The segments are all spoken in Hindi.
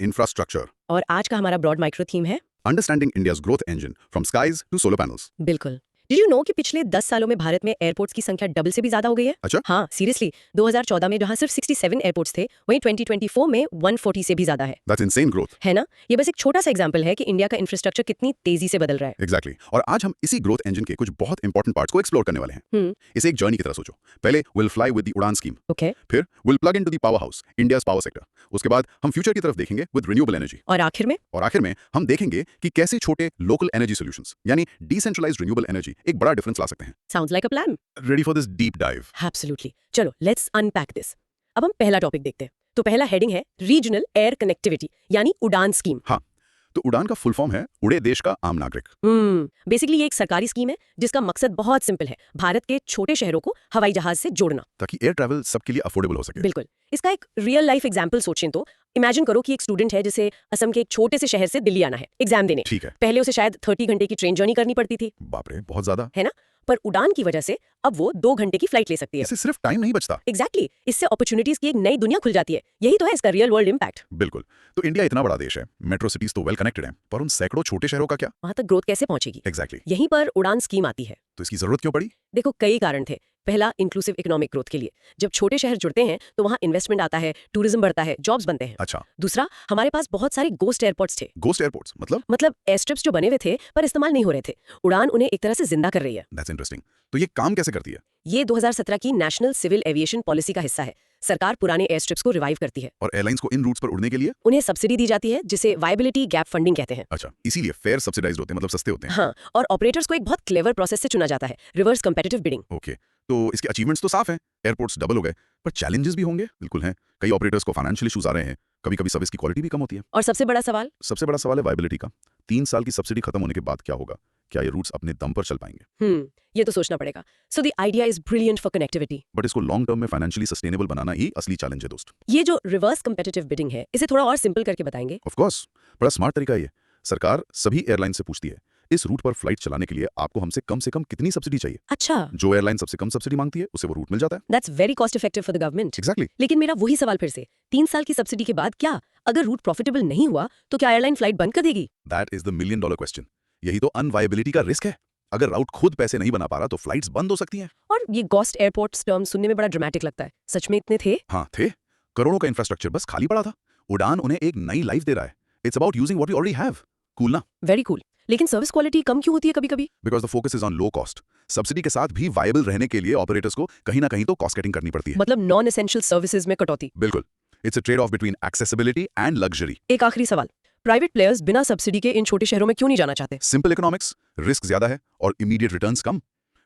Infrastructure. और आज का हमारा ब्रॉड माइक्रो थीम है Understanding India's growth engine from skies to solar panels. बिल्कुल। डिड यू नो कि पिछले 10 सालों में भारत में एयरपोर्ट्स की संख्या डबल से भी ज्यादा हो गई है? अच्छा? हाँ, सीरियसली। 2014 में जहां सिर्फ 67 एयरपोर्ट्स थे, वहीं 2024 में 140 से भी ज्यादा है। That's insane growth. है ना? ये बस एक छोटा सा एग्जांपल है कि इंडिया का इंफ्रास्ट्रक्चर कितनी तेजी से बदल रहा है। Exactly. और आज हम इसी ग्रोथ इंजन के कुछ बहुत इंपॉर्टेंट पार्ट्स को एक्सप्लोर करने वाले हैं। इसे एक जर्नी की तरह सोचो। पहले विल फ्लाई विद द उड़ान स्कीम। ओके। फिर will plug into the power house, India's power sector. उसके बाद हम फ्यूचर की तरफ देखेंगे विद रिन्यूएबल एनर्जी। और आखिर में हम देखेंगे कि कैसे छोटे लोकल एनर्जी सॉल्यूशंस यानी डिसेंट्रलाइज्ड रिन्यूएबल एनर्जी एक बड़ा डिफरेंस ला सकते हैं। Sounds like a plan. Ready for this deep dive? Absolutely. चलो लेट्स अनपैक दिस। अब हम पहला टॉपिक देखते हैं। तो पहला हेडिंग है रीजनल एयर कनेक्टिविटी यानी उड़ान स्कीम। हाँ, तो उड़ान का फुल फॉर्म है उड़े देश का आम नागरिक। बेसिकली ये एक सरकारी स्कीम है जिसका मकसद बहुत सिंपल है, भारत के छोटे शहरों को हवाई जहाज से जोड़ना, ताकि एयर ट्रैवल सबके लिए अफोर्डेबल हो सके। बिल्कुल। इसका एक रियल लाइफ एग्जांपल सोचें तो इमेजिन करो कि एक स्टूडेंट है जिसे असम के एक छोटे से शहर से दिल्ली आना है एग्जाम देने। ठीक है। पहले उसे शायद 30 घंटे की ट्रेन जर्नी करनी पड़ती थी। बाप रे, बहुत ज्यादा है ना? पर उड़ान की वजह से अब वो 2 घंटे की फ्लाइट ले सकती है। इससे सिर्फ टाइम नहीं बचता। एग्जैक्टली। इससे अपॉर्चुनिटीज की एक नई दुनिया खुल जाती है। यही तो है इसका रियल वर्ल्ड इम्पैक्ट। बिल्कुल। तो इंडिया इतना बड़ा देश है, मेट्रो सिटीज तो वेल कनेक्टेड हैं, पर उन सैकड़ों छोटे शहरों का क्या? वहां तक ग्रोथ कैसे पहुंचेगी? एग्जैक्टली। यहीं पर उड़ान स्कीम आती है। तो इसकी जरूरत क्यों पड़ी? देखो, कई कारण थे। पहला, इंक्लूसिव इकोनॉमिक ग्रोथ के लिए। जब छोटे शहर जुड़ते हैं तो वहाँ इन्वेस्टमेंट आता है, टूरिज्म बढ़ता है, जॉब्स बनते हैं। अच्छा। दूसरा, हमारे पास बहुत सारे गोस्ट एयरपोर्ट्स थे। गोस्ट एयरपोर्ट्स मतलब एयर स्ट्रिप्स जो बने हुए थे पर इस्तेमाल नहीं हो रहे थे। उड़ान उन्हें एक तरह से जिंदा कर रही है। That's interesting. तो ये काम कैसे करती है? ये 2017 की नेशनल सिविल एविएशन पॉलिसी का हिस्सा है। सरकार पुराने एयर स्ट्रिप्स को रिवाइव करती है और एयरलाइंस को इन रूट्स पर उड़ने के लिए उन्हें सब्सिडी दी जाती है, जिसे वायबिलिटी गैप फंडिंग कहते हैं। अच्छा, इसीलिए फेयर सब्सिडाइज्ड होते हैं, मतलब सस्ते होते हैं। हाँ, और ऑपरेटर्स को एक बहुत क्लेवर प्रोसेस से चुना जाता है, रिवर्स कंपेटिटिव बिडिंग। ओके, तो इसके अचीवमेंट्स तो साफ हैं, एयरपोर्ट्स डबल हो गए, पर चैलेंजेस भी होंगे। बिल्कुल हैं। कई ऑपरेटर्स को फाइनेंशियल इश्यूज आ रहे हैं, कभी कभी सर्विस की क्वालिटी भी कम होती है। और सबसे बड़ा सवाल है वायबिलिटी का। 3 साल की सब्सिडी खत्म होने के बाद क्या होगा? क्या ये रूट्स अपने दम पर चल पाएंगे? ये तो सोचना पड़ेगा। So the idea is brilliant for connectivity, but इसको लॉन्ग टर्म में फाइनेंशियली सस्टेनेबल बनाना ही असली चैलेंज है दोस्त। ये जो रिवर्स कंपेटिटिव बिडिंग है, इसे थोड़ा और सिंपल करके बताएंगे? ऑफ कोर्स, बड़ा स्मार्ट तरीका है ये। सरकार सभी एयरलाइन से पूछती है, इस रूट पर फ्लाइट चलाने के लिए आपको हमसे कम से कम कितनी सब्सिडी चाहिए? अच्छा। जो एयरलाइन सबसे कम सब्सिडी मांगती है उसे वो रूट मिल जाता है। That's very cost effective for the government. Exactly. लेकिन मेरा वही सवाल फिर से, 3 साल की सब्सिडी के बाद क्या? अगर रूट प्रॉफिटेबल नहीं हुआ तो क्या एयरलाइन फ्लाइट बंद कर देगी? That is the $1 million question. यही तो अनवायबिलिटी का रिस्क है। अगर राउट खुद पैसे नहीं बना पा रहा तो फ्लाइट्स बंद हो सकती हैं। और ये गोस्ट एयरपोर्ट्स टर्म सुनने में बड़ा ड्रामेटिक लगता है। सच में इतने थे? हाँ थे। करोड़ों का इंफ्रास्ट्रक्चर बस खाली पड़ा था। उड़ान उन्हें एक नई लाइफ दे रहा है। It's about using what we already have. Cool ना? Very cool. लेकिन सर्विस क्वालिटी कम क्यों होती है कभी-कभी? Because the focus is on low cost. Subsidy के साथ भी वायबल रहने के लिए ऑपरेटर्स को कहीं ना कहीं तो कॉस्ट कटिंग करनी पड़ती है। मतलब नॉन एसेंशियल सर्विसेज में कटौती। बिल्कुल। It's a trade off between accessibility and luxury. एक आखिरी सवाल, प्राइवेट प्लेयर्स बिना सब्सिडी के इन छोटे शहरों में क्यों नहीं जाना चाहते? सिंपल इकोनॉमिक्स, रिस्क ज्यादा है और इमीडिएट रिटर्न्स कम।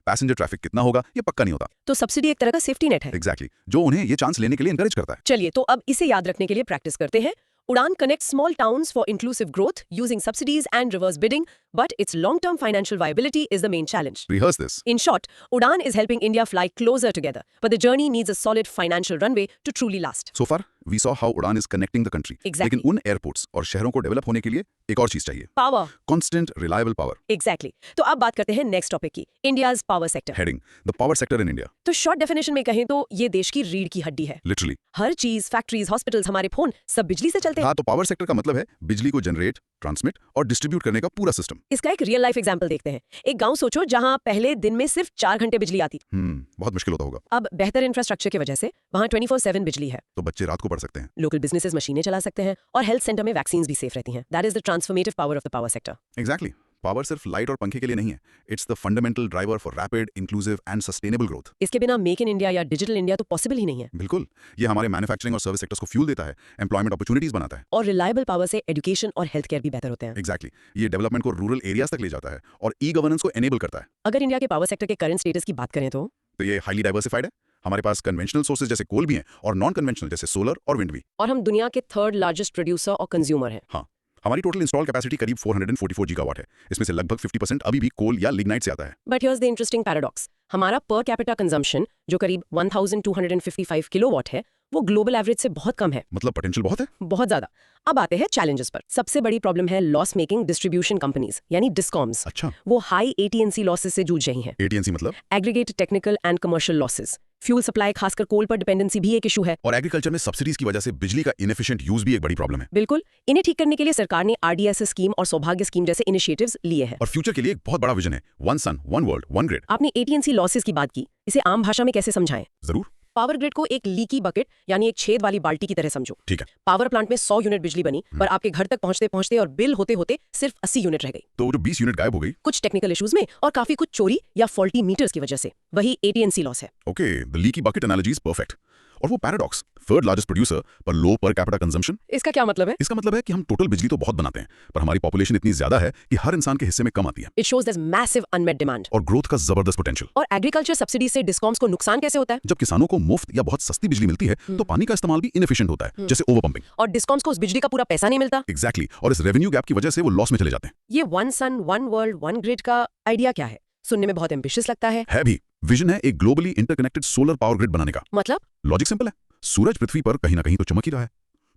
पैसेंजर ट्रैफिक कितना होगा ये पक्का नहीं होता। तो सब्सिडी एक तरह का सेफ्टी नेट है। एग्जैक्टली, जो उन्हें ये चांस लेने के लिए एनकरेज करता है। चलिए, तो अब इसे याद रखने के लिए प्रैक्टिस करते हैं। Udan connects small towns for inclusive growth using subsidies and reverse bidding, but its long-term financial viability is the main challenge. Rehearse this. In short, Udan is helping India fly closer together, but the journey needs a solid financial runway to truly last. So far, we saw how Udan is connecting the country. Exactly. लेकिन उन एयरपोर्ट्स और शहरों को डेवलप होने के लिए एक और चीज चाहिए। Power. Constant, reliable power. Exactly. तो अब बात करते हैं नेक्स्ट टॉपिक की, India's power sector. Heading: The power sector in India. तो शॉर्ट डेफिनेशन में कहें तो ये देश की रीढ़ की हड्डी है। Literally. हर चीज, फैक्ट्रीज, हॉस्पिटल्स, हमारे फोन सब बिजली से चलते हैं। हाँ, तो पावर सेक्टर का मतलब है बिजली को जनरेट, ट्रांसमिट और डिस्ट्रीब्यूट करने का पूरा सिस्टम। इसका एक रियल लाइफ एग्जांपल देखते हैं। एक गांव सोचो जहां पहले दिन में सिर्फ 4 घंटे बिजली आती। बहुत मुश्किल होता होगा। अब बेहतर इंफ्रास्ट्रक्चर की वजह से वहां 24/7 बिजली है। तो बच्चे रात को पढ़ सकते हैं, लोकल बिजनेसेस मशीनें चला सकते हैं और हेल्थ सेंटर में वैक्सीन्स भी सेफ रहती हैं। That is the transformative power of the power sector. Exactly. Power सिर्फ लाइट और पंखे के लिए नहीं है। It's the fundamental driver for rapid, inclusive and sustainable growth. इसके बिना मेक इन इंडिया या डिजिटल इंडिया तो पॉसिबल ही नहीं है। बिल्कुल। ये हमारे मैन्युफैक्चरिंग और सर्विस सेक्टर्स को फ्यूल देता है, एम्प्लॉयमेंट अपॉर्चुनिटीज बनाता है। और रिलायबल पावर से एजुकेशन और हेल्थ केयर भी बेहतर होते हैं। एग्जैक्टली। ये डेवलपमेंट को रूरल एरियाज तक ले जाता है और ई गवर्नेंस को एनेबल करता है। अगर इंडिया के पावर सेक्टर के करंट स्टेटस की बात करें तो ये हाईली डाइवर्सिफाइड है। हमारे पास कन्वेंशनल सोर्सेज जैसे कोल भी हैं और नॉन कन्वेंशनल जैसे सोलर और विंड भी। और हम दुनिया के 3rd लार्जेस्ट प्रोड्यूसर और कंज्यूमर हैं। हाँ, हमारी टोटल इंस्टॉल कैपेसिटी करीब 444 गीगावाट है। इसमें से लगभग 50% अभी भी कोल या लिग्नाइट से आता है। But here's the interesting paradox, हमारा पर कैपिटा कंजम्पशन जो करीब 1255 किलोवाट है, वो ग्लोबल एवरेज से बहुत कम है। मतलब पोटेंशियल बहुत है। बहुत ज्यादा। अब आते हैं चैलेंजेस पर। सबसे बड़ी प्रॉब्लम है लॉस मेकिंग डिस्ट्रीब्यूशन कंपनीज यानी डिस्कॉम्स। अच्छा। वो हाई AT&C लॉसेस से जूझ रही हैं। AT&C मतलब? Aggregate technical and commercial losses. Fuel supply खासकर कोल पर डिपेंडेंसी भी एक इशू है। और एग्रीकल्चर में सब्सिडीज की वजह से बिजली का इनएफिशिएंट यूज भी एक बड़ी प्रॉब्लम है। बिल्कुल, इन्हें ठीक करने के लिए सरकार ने RDSS स्कीम और सौभाग्य स्कीम जैसे इनिशिएटिव्स लिए हैं। और फ्यूचर के लिए एक बहुत बड़ा विजन है, one sun one world one grid. आपने AT&C लॉसेस की बात की, इसे आम भाषा में कैसे समझाएं? जरूर। पावर ग्रिड को एक लीकी बकेट यानी एक छेद वाली बाल्टी की तरह समझो। ठीक है। पावर प्लांट में 100 यूनिट बिजली बनी, पर आपके घर तक पहुंचते पहुंचते और बिल होते होते सिर्फ 80 यूनिट रह गई। तो वो जो 20 यूनिट गायब हो गई, कुछ टेक्निकल इश्यूज में और काफी कुछ चोरी या फॉल्टी मीटर्स की वजह से, वही AT&C लॉस है। Okay, the leaky bucket analogy is perfect. और वो पैराडॉक्स, थर्ड लार्जेस्ट प्रोड्यूसर पर लो पर कैपिटा कंजम्पशन। इसका क्या मतलब है? इसका मतलब है कि हम टोटल बिजली तो बहुत बनाते हैं, पर हमारी पॉपुलेशन इतनी ज्यादा है कि हर इंसान के हिस्से में कम आती है। It shows there massive unmet demand. और ग्रोथ का जबरदस्त पोटेंशियल। और एग्रीकल्चर सब्सिडी से डिस्कॉम्स को नुकसान कैसे होता है? जब किसानों को मुफ्त या बहुत सस्ती बिजली मिलती है तो पानी का इस्तेमाल भी इनएफिशिएंट होता है, जैसे ओवर पंपिंग। और डिस्कॉम्स को उस बिजली का पूरा पैसा नहीं मिलता। एग्जैक्टली, और इस रेवेन्यू गैप की वजह से वो लॉस में चले जाते हैं। ये one sun one world one grid का आइडिया क्या है? सुनने में बहुत एम्बिशियस लगता है भी। विजन है एक globally interconnected solar power grid बनाने का। मतलब? लॉजिक सिंपल है, सूरज पृथ्वी पर कहीं ना कहीं तो चमक ही रहा है,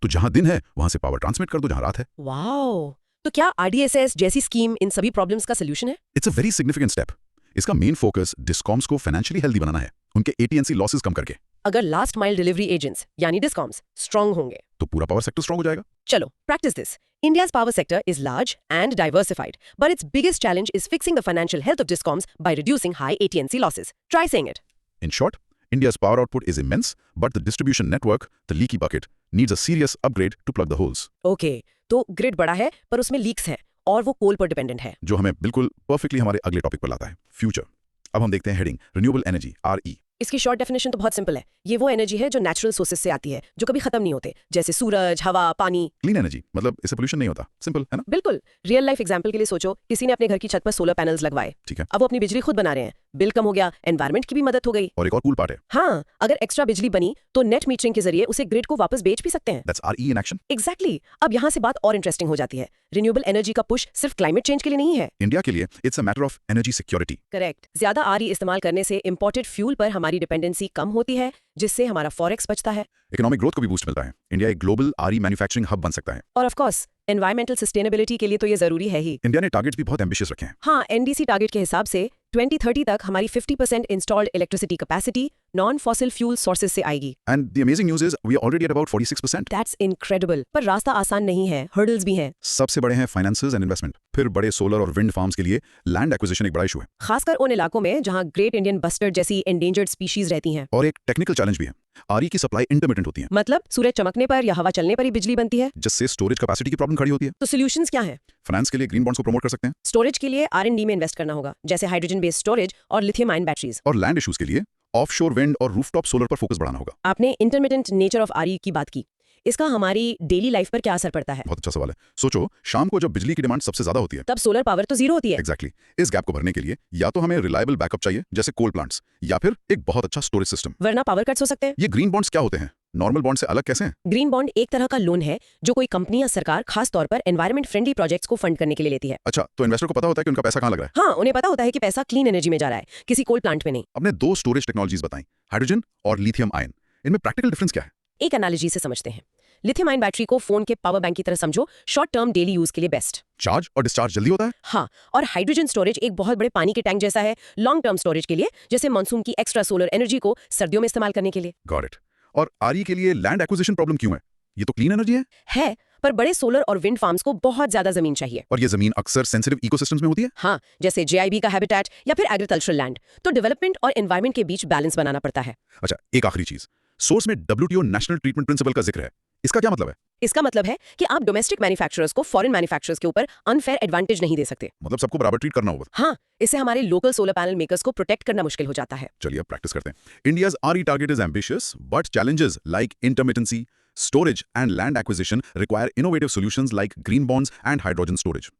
तो जहां दिन है वहां से पावर ट्रांसमिट कर दो जहां रात है। वाओ, तो क्या RDSS जैसी स्कीम इन सभी प्रॉब्लम्स का सॉल्यूशन है? It's a very significant step. इसका मेन फोकस डिस्कॉम्स को फाइनेंशियली हेल्दी बनाना है, उनके AT&C लॉसेस कम करके। अगर लास्ट माइल डिलीवरी एजेंट्स यानी डिस्कॉम्स स्ट्रांग होंगे तो पूरा पावर सेक्टर स्ट्रांग हो जाएगा। चलो practice this. India's power sector is large and diversified, but its biggest challenge is fixing the financial health of discoms by reducing high AT&C losses. Try saying it. In short, India's power output is immense, but the distribution network, the leaky bucket, needs a serious upgrade to plug the holes. Okay, तो ग्रिड बड़ा है पर उसमें लीक्स हैं और वो कोल पर डिपेंडेंट है। जो हमें बिल्कुल परफेक्टली हमारे अगले टॉपिक पर लाता है, फ्यूचर। अब हम देखते हैं हेडिंग रिन्यूएबल एनर्जी, RE। इसकी शॉर्ट डेफिनेशन तो बहुत सिंपल है। ये वो एनर्जी है जो नेचुरल सोर्सेज से आती है, जो कभी खत्म नहीं होते, जैसे सूरज, हवा, पानी। क्लीन एनर्जी मतलब इससे पोल्यूशन नहीं होता, सिंपल है ना? बिल्कुल। रियल लाइफ एग्जांपल के लिए सोचो, किसी ने अपने घर की छत पर सोलर पैनल्स लगवाए। ठीक है। अब वो अपनी बिजली खुद बना रहे हैं, बिल कम हो गया, एनवायरनमेंट की भी मदद हो गई। और एक और कूल पार्ट है, हाँ, अगर एक्स्ट्रा बिजली बनी तो नेट मीटरिंग के जरिए उसे ग्रिड को वापस बेच भी सकते हैं। That's RE in action. Exactly. अब यहाँ से बात और इंटरेस्टिंग हो जाती है। रिन्यूएबल एनर्जी का पुश सिर्फ क्लाइमेट चेंज के लिए नहीं है। इंडिया के लिए it's a matter of energy security. Correct. ज्यादा RE इस्तेमाल करने से इंपोर्टेड फ्यूल पर हमारी डिपेंडेंसी कम होती है, जिससे हमारा फॉरेक्स बचता है। इकोनॉमिक ग्रोथ को भी बूस्ट मिलता है। इंडिया एक ग्लोबल RE मैन्युफैक्चरिंग हब बन सकता है। और ऑफ कोर्स एनवायरमेंटल सस्टेनेबिलिटी के लिए तो ये जरूरी है ही। इंडिया ने टारगेट्स भी बहुत एम्बिशियस रखे हैं। हाँ, NDC टारगेट के हिसाब से 2030 तक हमारी 50% installed electricity capacity non fossil fuel sources से आएगी। And the amazing news is we are already at about 46%। That's incredible. पर रास्ता आसान नहीं है, हर्डल्स भी हैं। सबसे बड़े हैं फाइनेंसेस एंड इन्वेस्टमेंट। फिर बड़े सोलर और विंड फार्म्स के लिए लैंड एक्विजिशन एक बड़ा इशू है, खासकर उन इलाकों में जहाँ ग्रेट इंडियन बस्टर्ड जैसी एंडेंजर्ड स्पीशीज रहती हैं। और एक टेक्निकल चैलेंज भी है, RE की सप्लाई इंटरमिटेंट होती है, मतलब सूरज चमकने पर या हवा चलने पर ही बिजली बनती है। जिससे स्टोरेज कैपेसिटी की प्रॉब्लम खड़ी होती है। तो सॉल्यूशंस क्या हैं? फाइनेंस के लिए ग्रीन बॉन्ड्स को प्रमोट कर सकते हैं, स्टोरेज के लिए R&D में इन्वेस्ट करना होगा, जैसे हाइड्रोजन बेस्ड स्टोरेज और लिथियम आयन बैटरीज। और लैंड इश्यूज के लिए ऑफशोर विंड और रूफटॉप सोलर पर फोकस बढ़ाना होगा। आपने इंटरमिटेंट नेचर ऑफ RE की बात की, इसका हमारी डेली लाइफ पर क्या असर पड़ता है? बहुत अच्छा सवाल है। सोचो, शाम को जब बिजली की डिमांड सबसे ज्यादा होती है, तब सोलर पावर तो जीरो होती है। एग्जैक्टली। इस गैप को भरने के लिए या तो हमें रिलायबल बैकअप चाहिए, जैसे कोल प्लांट्स, या फिर एक बहुत अच्छा स्टोरेज सिस्टम, वरना पावर कट्स हो सकते हैं। ये ग्रीन बॉन्ड्स क्या होते हैं, नॉर्मल बॉन्ड से अलग कैसे हैं? ग्रीन बॉन्ड एक तरह का लोन है जो कोई कंपनी या सरकार खास तौर पर एनवायरमेंट फ्रेंडली प्रोजेक्ट्स को फंड करने के लिए लेती है। अच्छा, तो इन्वेस्टर को पता होता है कि उनका पैसा कहाँ लग रहा है। हाँ, उन्हें पता होता है कि पैसा क्लीन एनर्जी में जा रहा है, किसी कोल प्लांट में नहीं। हमने 2 स्टोरेज टेक्नोलॉजीज बताई, हाइड्रोजन और लिथियम आयन। इनमें प्रैक्टिकल डिफरेंस क्या है? एक एनालॉजी से समझते हैं। लिथियम आयन बैटरी को फोन के पावर बैंक की तरह समझो, शॉर्ट टर्म डेली यूज के लिए बेस्ट। चार्ज और डिस्चार्ज जल्दी होता है। हाँ, और हाइड्रोजन स्टोरेज एक बहुत बड़े पानी के टैंक जैसा है, लॉन्ग टर्म स्टोरेज के लिए, जैसे मानसून की एक्स्ट्रा सोलर एनर्जी को सर्दियों में इस्तेमाल करने के लिए। Got it. और RE के लिए लैंड एक्विजिशन प्रॉब्लम क्यों है? ये तो क्लीन एनर्जी है, पर बड़े सोलर और विंड फार्म्स को बहुत ज्यादा जमीन चाहिए। और ये जमीन अक्सर सेंसिटिव इकोसिस्टम्स में होती है। हाँ, जैसे JIB का हैबिटेट या फिर एग्रीकल्चरल लैंड। तो डेवलपमेंट और एनवायरनमेंट के बीच बैलेंस बनाना पड़ता है। अच्छा, एक आखिरी चीज, सोर्स में WTO नेशनल ट्रीटमेंट प्रिंसिपल का जिक्र है, इसका क्या मतलब है? इसका मतलब है कि आप डोमेस्टिक मैन्युफैक्चरर्स को फॉरेन मैन्युफैक्चरर्स के ऊपर अनफेयर एडवांटेज नहीं दे सकते। मतलब सबको बराबर ट्रीट करना होगा। हाँ, इससे हमारे लोकल सोलर पैनल मेकर्स को प्रोटेक्ट करना मुश्किल हो जाता है। चलिए अब प्रैक्टिस करते हैं। India's RE target is ambitious, but challenges like intermittency, storage and land acquisition require innovative solutions like green bonds and hydrogen storage.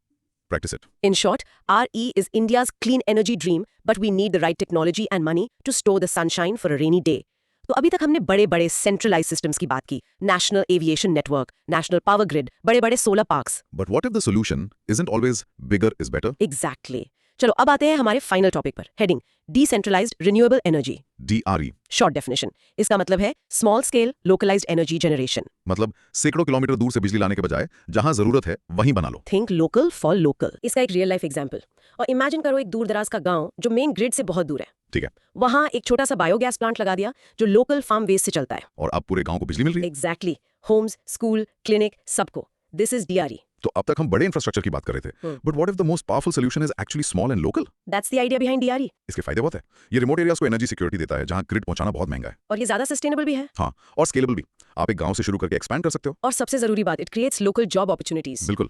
Practice it. In short, RE is India's clean energy dream, but we need the right technology and money to store the sunshine for a rainy day. तो अभी तक हमने बड़े बड़े सेंट्रलाइज सिस्टम्स की बात की, national aviation network, national power grid, बड़े बड़े solar parks. But what if the solution isn't always bigger is better? Exactly. चलो अब आते हैं हमारे फाइनल टॉपिक पर। Heading decentralised renewable energy. DRE short definition, इसका मतलब है small scale localised energy generation. मतलब सैकड़ों किलोमीटर दूर से बिजली लाने के बजाय जहां जरूरत है वहीं बना लो। Think local for local. इसका एक रियल लाइफ एग्जांपल, और इमेजिन करो एक दूर दराज का गांव जो मेन ग्रिड से बहुत दूर है। ठीक है, वहां एक छोटा सा बायोगैस प्लांट लगा दिया जो लोकल फार्म वेस्ट से चलता है। और अब पूरे गांव को बिजली मिल रही है। एग्जैक्टली, होम्स, स्कूल, क्लिनिक, सबको। This is DRE। तो अब तक हम बड़े इंफ्रास्ट्रक्चर की बात कर रहे थे, but what if the most powerful solution is actually small and local? That's the idea behind DRE। इसके फायदे बहुत है। ये रिमोट एरियाज को एनर्जी सिक्योरिटी देता है जहां ग्रिड पहुंचाना बहुत महंगा है। और ये ज्यादा सस्टेनेबल भी है। हाँ, और स्केलेबल भी। आप एक गांव से शुरू करके एक्सपैंड कर सकते हो। और सबसे जरूरी बात, it creates local job opportunities. बिल्कुल।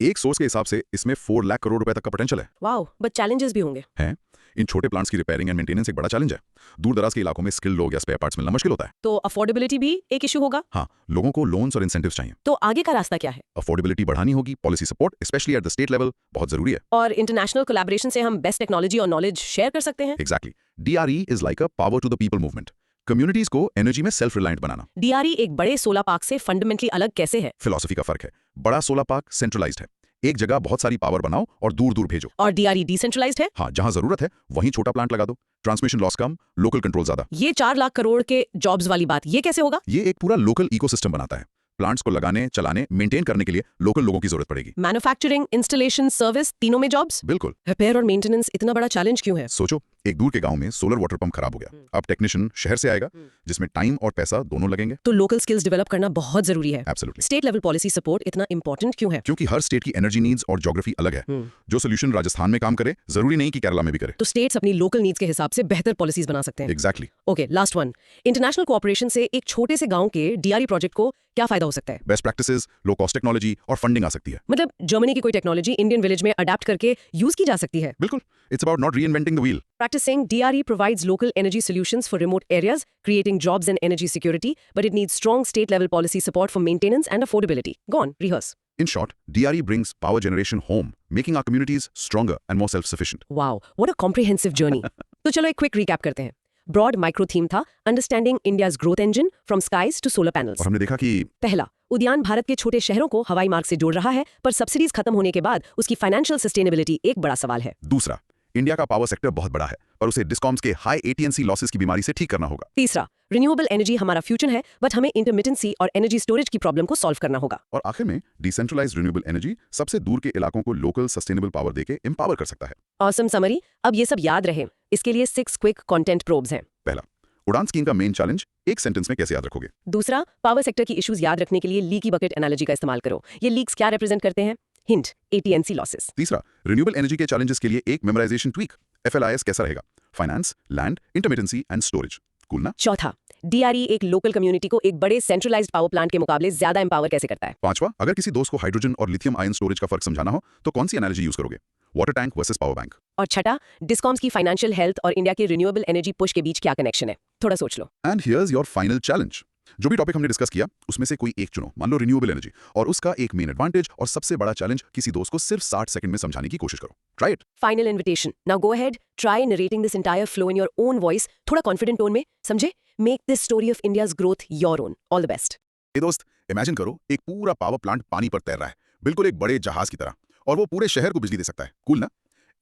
एक सोर्स के हिसाब से इसमें 4 लाख करोड़ रुपए तक का पोटेंशियल है। वाओ, बट चैलेंजेस भी होंगे। हैं? इन छोटे प्लांट्स की रिपेयरिंग एंड मेंटेनेंस एक बड़ा चैलेंज है। दूर दराज के इलाकों में स्किल्ड लोग या स्पेयर पार्ट्स मिलना मुश्किल होता है। तो अफोर्डेबिलिटी भी एक इशू होगा। हाँ, लोगों को लोन्स और इंसेंटिव्स चाहिए। तो आगे का रास्ता क्या है? अफोर्डेबिलिटी बढ़ानी होगी, policy support specially at the state level बहुत जरूरी है। और इंटरनेशनल कोलैबोरेशन से हम बेस्ट टेक्नोलॉजी और नॉलेज शेयर कर सकते हैं। Exactly. DRE is like a power to the people movement. Communities को एनर्जी में सेल्फ रिलायंट बनाना। DRE एक बड़े सोलर पार्क से फंडामेंटली अलग कैसे है? फिलॉसफी का फर्क है। बड़ा सोलर पार्क सेंट्रलाइज्ड है, एक जगह बहुत सारी पावर बनाओ और दूर दूर भेजो। और DRE डिसेंट्रलाइज्ड है। हाँ, जहां जरूरत है वहीं छोटा प्लांट लगा दो। ट्रांसमिशन लॉस कम, लोकल कंट्रोल ज्यादा। ये 4 लाख करोड़ के जॉब्स वाली बात, ये कैसे होगा? ये एक पूरा लोकल इकोसिस्टम बनाता है। प्लांट्स को लगाने, चलाने, मेंटेन करने के लिए लोकल लोगों की जरूरत पड़ेगी। मैन्युफैक्चरिंग, इंस्टॉलेशन, सर्विस, तीनों में जॉब्स। बिल्कुल। रिपेयर और मेंटेनेंस इतना बड़ा चैलेंज क्यों है? सोचो, एक दूर के गांव में सोलर वाटर पंप खराब हो गया। अब टेक्नीशियन शहर से आएगा जिसमें टाइम और पैसा दोनों लगेंगे। तो लोकल स्किल्स डेवलप करना बहुत जरूरी है। Absolutely. State level policy support इतना इंपॉर्टेंट क्यों है? क्योंकि हर स्टेट की एनर्जी नीड्स और ज्योग्राफी अलग है। जो सोल्यूशन राजस्थान में काम करे जरूरी नहीं कि केरला में भी करे। तो स्टेट्स अपनी लोकल नीड्स के हिसाब से बेहतर पॉलिसीज बना सकते हैं। Exactly. Okay, last one. International cooperation से एक छोटे से गांव के DRE प्रोजेक्ट को क्या फायदा हो सकता है? Best practices, low cost technology और फंडिंग आ सकती है। मतलब जर्मनी की कोई टेक्नोलॉजी इंडियन विलेज में अडेप्ट करके यूज की जा सकती है। बिल्कुल। It's about not reinventing the wheel. Practicing DRE provides local energy solutions for remote areas, creating jobs and energy security, but it needs strong state-level policy support for maintenance and affordability. Go on, rehearse. In short, DRE brings power generation home, making our communities stronger and more self-sufficient. Wow, what a comprehensive journey. तो चलो एक क्विक रिकैप करते हैं। ब्रॉड माइक्रो थीम था understanding India's growth engine from skies to solar panels. और हमने देखा कि पहला, उद्यान भारत के छोटे शहरों को हवाई मार्ग से जोड़ रहा है, पर सब्सिडीज खत्म होने के बाद उसकी फाइनेंशियल सस्टेनेबिलिटी एक बड़ा सवाल है। दूसरा, इंडिया का पावर सेक्टर बहुत बड़ा है, पर उसे डिस्कॉम्स के हाई AT&C लॉसेस की बीमारी से ठीक करना होगा। तीसरा, रिन्यूएबल एनर्जी हमारा फ्यूचर है, बट हमें इंटरमिटेंसी और एनर्जी स्टोरेज की प्रॉब्लम को सॉल्व करना होगा। और आखिर में, डिसेंट्रलाइज्ड रिन्यूएबल एनर्जी सबसे दूर के इलाकों को लोकल सस्टेनेबल पावर देके एम्पावर कर सकता है। Awesome summary. अब ये सब याद रहे, इसके लिए 6 क्विक कंटेंट प्रोब्स हैं। पहला, उड़ान स्कीम का मेन चैलेंज एक सेंटेंस में कैसे याद रखोगे। दूसरा, पावर सेक्टर की इश्यूज याद रखने के लिए लीकी बकेट एनालॉजी का इस्तेमाल करो। ये लीक्स क्या रिप्रेजेंट करते हैं? Hint, AT&C losses. तीसरा, रिन्यूएबल एनर्जी के चैलेंजेस के लिए एक मेमोराइजेशन ट्वीक। FLIS कैसा रहेगा? Finance, land, intermittency and storage. Cool ना? चौथा, DRE एक लोकल कम्युनिटी को एक बड़े सेंट्रलाइज्ड पावर प्लांट के मुकाबले ज्यादा एम्पावर कैसे करता है? पांचवा, अगर किसी दोस्त को हाइड्रोजन और लिथियम आयन स्टोरेज का फर्क समझाना हो तो कौन सी एनालॉजी यूज करोगे? Water tank versus power bank. और छठा, डिस्कॉम्स की फाइनेंशियल हेल्थ और इंडिया के रिन्यूएबल एनर्जी पुश के बीच क्या कनेक्शन है? थोड़ा सोच लो। And here's your final challenge. जो भी टॉपिक हमने डिस्कस किया उसमें से कोई एक चुनो, मान लो रिन्यूएबल एनर्जी, और उसका एक मेन एडवांटेज और सबसे बड़ा चैलेंज किसी दोस्त को सिर्फ 60 सेकंड में समझाने की कोशिश करो। Try it. Final invitation. Now go ahead, try narrating this entire flow in your own voice, थोड़ा कॉन्फिडेंट टोन में, समझे? Make this story of India's growth your own. All the best. ये दोस्त, इमेजिन करो एक पूरा पावर प्लांट पानी पर तैर रहा है, बिल्कुल एक बड़े जहाज की तरह, और वो पूरे शहर को बिजली दे सकता है। कूल ना?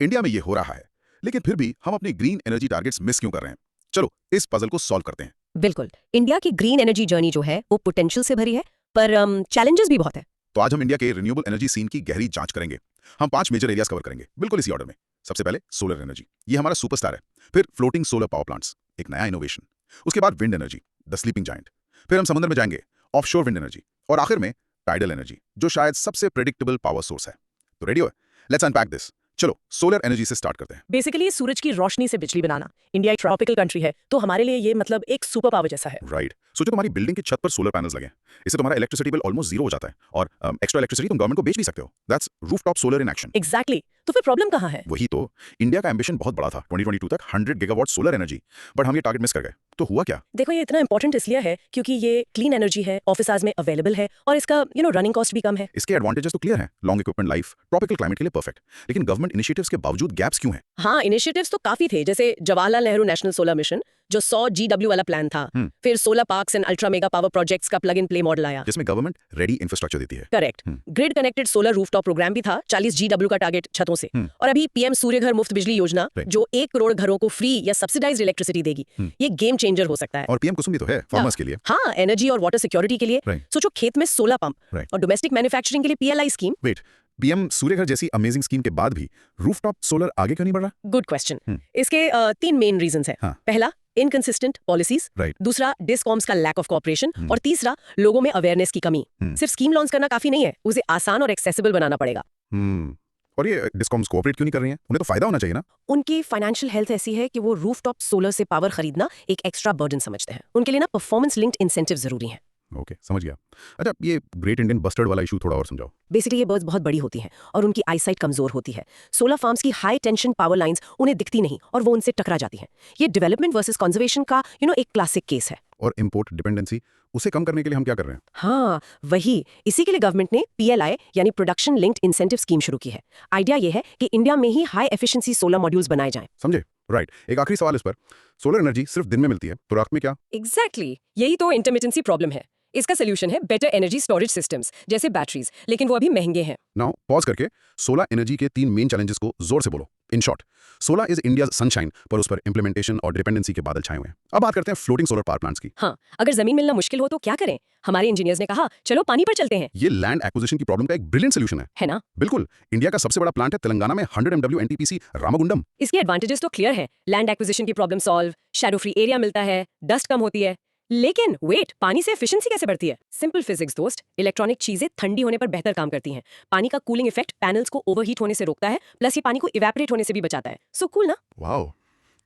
इंडिया में ये हो रहा है, लेकिन फिर भी हम अपनी ग्रीन एनर्जी टारगेट्स मिस क्यों कर रहे हैं? चलो इस पजल को सॉल्व करते हैं। बिल्कुल, इंडिया की ग्रीन एनर्जी जर्नी जो है वो पोटेंशियल से भरी है, पर चैलेंजेस भी बहुत है। तो आज हम इंडिया के रिन्यूएबल एनर्जी सीन की गहरी जांच करेंगे। हम 5 मेजर एरियाज कवर करेंगे, बिल्कुल इसी ऑर्डर में। सबसे पहले सोलर एनर्जी, ये हमारा सुपरस्टार है। फिर फ्लोटिंग सोलर पावर प्लांट्स, एक नया इनोवेशन। उसके बाद wind energy, the sleeping giant. फिर हम समुद्र में जाएंगे, ऑफशोर विंड एनर्जी। और आखिर में टाइडल एनर्जी, जो शायद सबसे प्रेडिक्टेबल पावर सोर्स है। तो रेडी हो? Let's unpack this. चलो सोलर एनर्जी से स्टार्ट करते हैं। बेसिकली सूरज की रोशनी से बिजली बनाना। इंडिया एक ट्रॉपिकल कंट्री है, तो हमारे लिए ये मतलब एक सुपर पावर जैसा है। राइट। सोचो तुम्हारी बिल्डिंग की छत पर सोलर पैनल्स लगे, इससे तुम्हारा इलेक्ट्रिसिटी बिल ऑलमोस्ट जीरो हो जाता है, और एक्स्ट्रा इलेक्ट्रिसिटी तुम गवर्नमेंट को बेच भी सकते हो। That's rooftop solar in action. Exactly. तो फिर प्रॉब्लम कहाँ है? वही तो, इंडिया का एम्बिशन बहुत बड़ा था, 2022 तक 100 गीगावाट सोलर एनर्जी, बट हम ये टारगेट मिस कर गए। तो हुआ क्या? देखो, ये इतना इंपॉर्टेंट इसलिए है क्योंकि ये क्लीन एनर्जी है, ऑफिस में अवेलेबल है, और इसका रनिंग कॉस्ट भी कम है। इसके एडवांटेजेस तो क्लियर हैं, long equipment life, tropical climate के लिए परफेक्ट। लेकिन गवर्नमेंट इनिशिएटिव्स के बावजूद गैप्स क्यों हैं? हाँ, इनिशिएटिव्स तो काफी थे, जैसे Jawaharlal Nehru national solar mission, जो 100 GW वाला प्लान था। फिर solar parks and ultra mega power projects का प्लग इन प्ले मॉडल आया। जिसमें गवर्नमेंट रेडी इंफ्रास्ट्रक्चर देती है। Correct. Grid connected solar rooftop programme भी था, 40 GW का टारगेट छतों से। और अभी पीएम सूर्य घर मुफ्त बिजली योजना, जो 1 करोड़ घरों को फ्री या सब्सिडाइज्ड इलेक्ट्रिसिटी देगी। ये गेम चेंजर हो सकता है। और पीएम कुसुम भी तो है फार्मर्स के लिए। हाँ, एनर्जी और वाटर सिक्योरिटी के लिए। सोचो, खेत में सोलर पंप और डोमेस्टिक मैन्युफैक्चरिंग के लिए PLI scheme. Wait, PM Suryaghar जैसी अमेजिंग स्कीम के बाद भी रूफटॉप सोलर आगे क्यों नहीं बढ़ रहा? Good question. इसके 3 मेन रीजंस हैं। पहला, इनकंसिस्टेंट पॉलिसीज। दूसरा, डिस्कॉम्स का लैक ऑफ कोऑपरेशन। और तीसरा, लोगों में अवेयरनेस की कमी। सिर्फ स्कीम लॉन्च करना काफी नहीं है, उसे आसान और एक्सेसिबल बनाना पड़ेगा। और ये डिस्कॉम्स कोऑपरेट क्यों नहीं कर रही हैं? उन्हें तो फायदा होना चाहिए ना। उनकी फाइनेंशियल हेल्थ ऐसी है कि वो रूफटॉप सोलर से पावर खरीदना एक एक्स्ट्रा बर्डन समझते हैं। उनके लिए ना परफॉर्मेंस लिंक्ड इंसेंटिव जरूरी है। ओके, समझ गया। अच्छा, ये ग्रेट इंडियन बस्टर्ड वाला इशू थोड़ा और समझाओ। बेसिकली ये बर्ड्स बहुत बड़ी होती हैं और उनकी आईसाइट कमजोर होती है। सोलर फार्म्स की हाई टेंशन पावर लाइंस उन्हें दिखती नहीं और वो उनसे टकरा जाती हैं। ये डेवलपमेंट वर्सेस कंजर्वेशन का एक क्लासिक केस है। और इंपोर्ट डिपेंडेंसी, उसे कम करने के लिए हम क्या कर रहे हैं? हाँ, वही। इसी के लिए गवर्नमेंट ने PLI यानी प्रोडक्शन लिंक्ड इंसेंटिव स्कीम शुरू की है। आइडिया ये है कि इंडिया में ही हाई एफिशिएंसी सोलर मॉड्यूल्स बनाए जाएं। समझे? राइट। एक आखिरी सवाल इस पर, सोलर एनर्जी सिर्फ दिन में मिलती है तो रात में क्या? एग्जैक्टली, यही तो इंटरमिटेंसी प्रॉब्लम है। इसका सोल्यूशन है बेटर एनर्जी स्टोरेज सिस्टम्स जैसे बैटरीज, लेकिन वो अभी महंगे हैं। नाउ पॉज करके सोलर एनर्जी के 3 मेन चैलेंजेस को जोर से बोलो। In short, solar is India's sunshine, पर उस पर इंप्लीमेंटेशन और डिपेंडेंसी के बादल छाए हुए हैं। अब बात करते हैं फ्लोटिंग सोलर पावर प्लांट्स की। हाँ, अगर जमीन मिलना मुश्किल हो तो क्या करें? हमारे इंजीनियर्स ने कहा, चलो पानी पर चलते हैं। ये लैंड एक्विजिशन की प्रॉब्लम का एक ब्रिलियंट सोल्यूशन है ना? बिल्कुल। इंडिया का सबसे बड़ा प्लांट है तेलंगाना में 100 MW NTPC रामागुंडम। इसके एडवांटेजेस तो क्लियर है। लैंड एक्विजिशन की problem solve, shadow free area मिलता है, डस्ट कम होती है। लेकिन वेट, पानी से एफिशिएंसी कैसे बढ़ती है? सिंपल फिजिक्स दोस्त, इलेक्ट्रॉनिक चीजें ठंडी होने पर बेहतर काम करती हैं। पानी का कूलिंग इफेक्ट पैनल्स को ओवरहीट होने से रोकता है, प्लस ये पानी को इवेपोरेट होने से भी बचाता है। सो कूल ना? वाओ।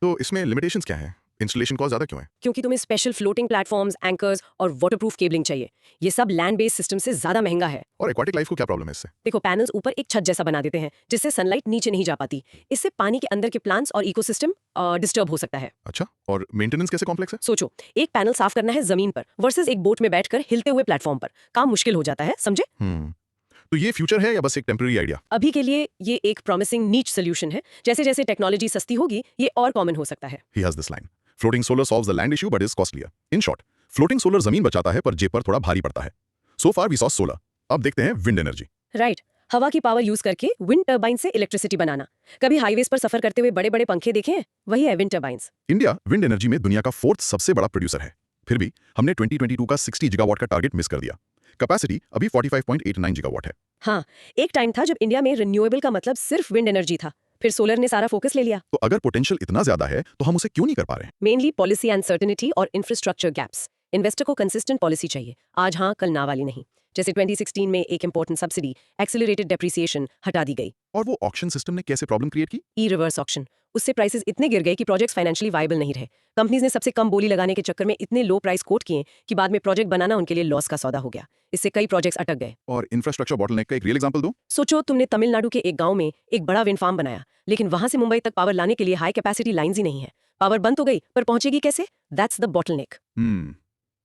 तो इसमें लिमिटेशंस क्या है? इंस्टॉलेशन कॉस्ट ज्यादा क्यों है? क्योंकि तुम्हें स्पेशल फ्लोटिंग प्लेटफॉर्म्स, एंकर्स और वाटरप्रूफ केबलिंग चाहिए। ये सब लैंड बेस्ड सिस्टम से ज्यादा महंगा है। और एक्वाटिक लाइफ को क्या प्रॉब्लम है इससे? देखो, पैनल्स ऊपर एक छत जैसा बना देते हैं जिससे सनलाइट नीचे नहीं जा पाती। इससे पानी के अंदर के प्लांट्स और इकोसिस्टम डिस्टर्ब हो सकता है। अच्छा, और मेंटेनेंस कैसे कॉम्प्लेक्स है? सोचो, एक पैनल साफ करना है जमीन पर वर्सेस एक बोट में बैठकर हिलते हुए प्लेटफॉर्म पर। काम मुश्किल हो जाता है, समझे? तो ये फ्यूचर है या बस एक टेम्पररी आइडिया? अभी के लिए ये एक प्रॉमिसिंग नीच सोल्यूशन है। जैसे जैसे टेक्नोलॉजी सस्ती होगी, ये और कॉमन हो सकता है। He has this line. Floating solar solves the land issue but is costlier. In short, floating solar जमीन बचाता है पर जेब पर थोड़ा भारी पड़ता है। So far we saw solar. अब देखते हैं विंड एनर्जी। राइट, हवा की पावर यूज करके विंड टर्बाइन से इलेक्ट्रिसिटी बनाना। कभी हाईवेज पर सफर करते हुए बड़े बड़े पंखे देखे हैं? वही है wind turbines. India wind energy में दुनिया का 4th सबसे बड़ा प्रोड्यूसर है। फिर भी हमने 2022 का 60 गीगावाट का टारगेट मिस कर दिया। कैपेसिटी अभी 45.89 गीगावाट है। हाँ, एक टाइम था जब इंडिया में रिन्यूएबल का मतलब सिर्फ विंड एनर्जी था। फिर सोलर ने सारा फोकस ले लिया। तो अगर पोटेंशियल इतना ज्यादा है तो हम उसे क्यों नहीं कर पा रहे हैं? मेनली पॉलिसी अनसर्टेनिटी और इंफ्रास्ट्रक्चर गैप्स। इन्वेस्टर को कंसिस्टेंट पॉलिसी चाहिए, आज हाँ कल ना वाली नहीं। जैसे 2016 में एक इंपॉर्टेंट सब्सिडी, एक्सेलरेटेड डेप्रिसिएशन, हटा दी गई। और वो ऑक्शन सिस्टम ने कैसे प्रॉब्लम क्रिएट की? ई रिवर्स ऑक्शन। उससे प्राइसेस इतने गिर गए कि प्रोजेक्ट्स फाइनेंशियली वायबल नहीं रहे। कंपनीज ने सबसे कम बोली लगाने के चक्कर में इतने लो प्राइस कोट किए कि बाद में प्रोजेक्ट बनाना उनके लिए लॉस का सौदा हो गया। इससे कई प्रोजेक्ट्स अटक गए। और इंफ्रास्ट्रक्चर बॉटलनेक का एक रियल एग्जांपल दो। सोचो, तुमने तमिलनाडु के एक गांव में एक बड़ा विंड फार्म बनाया, लेकिन वहां से मुंबई तक पावर लाने के लिए हाई कैपेसिटी लाइंस ही नहीं है। पावर बंद तो गई, पर पहुंचेगी कैसे? That's the bottleneck.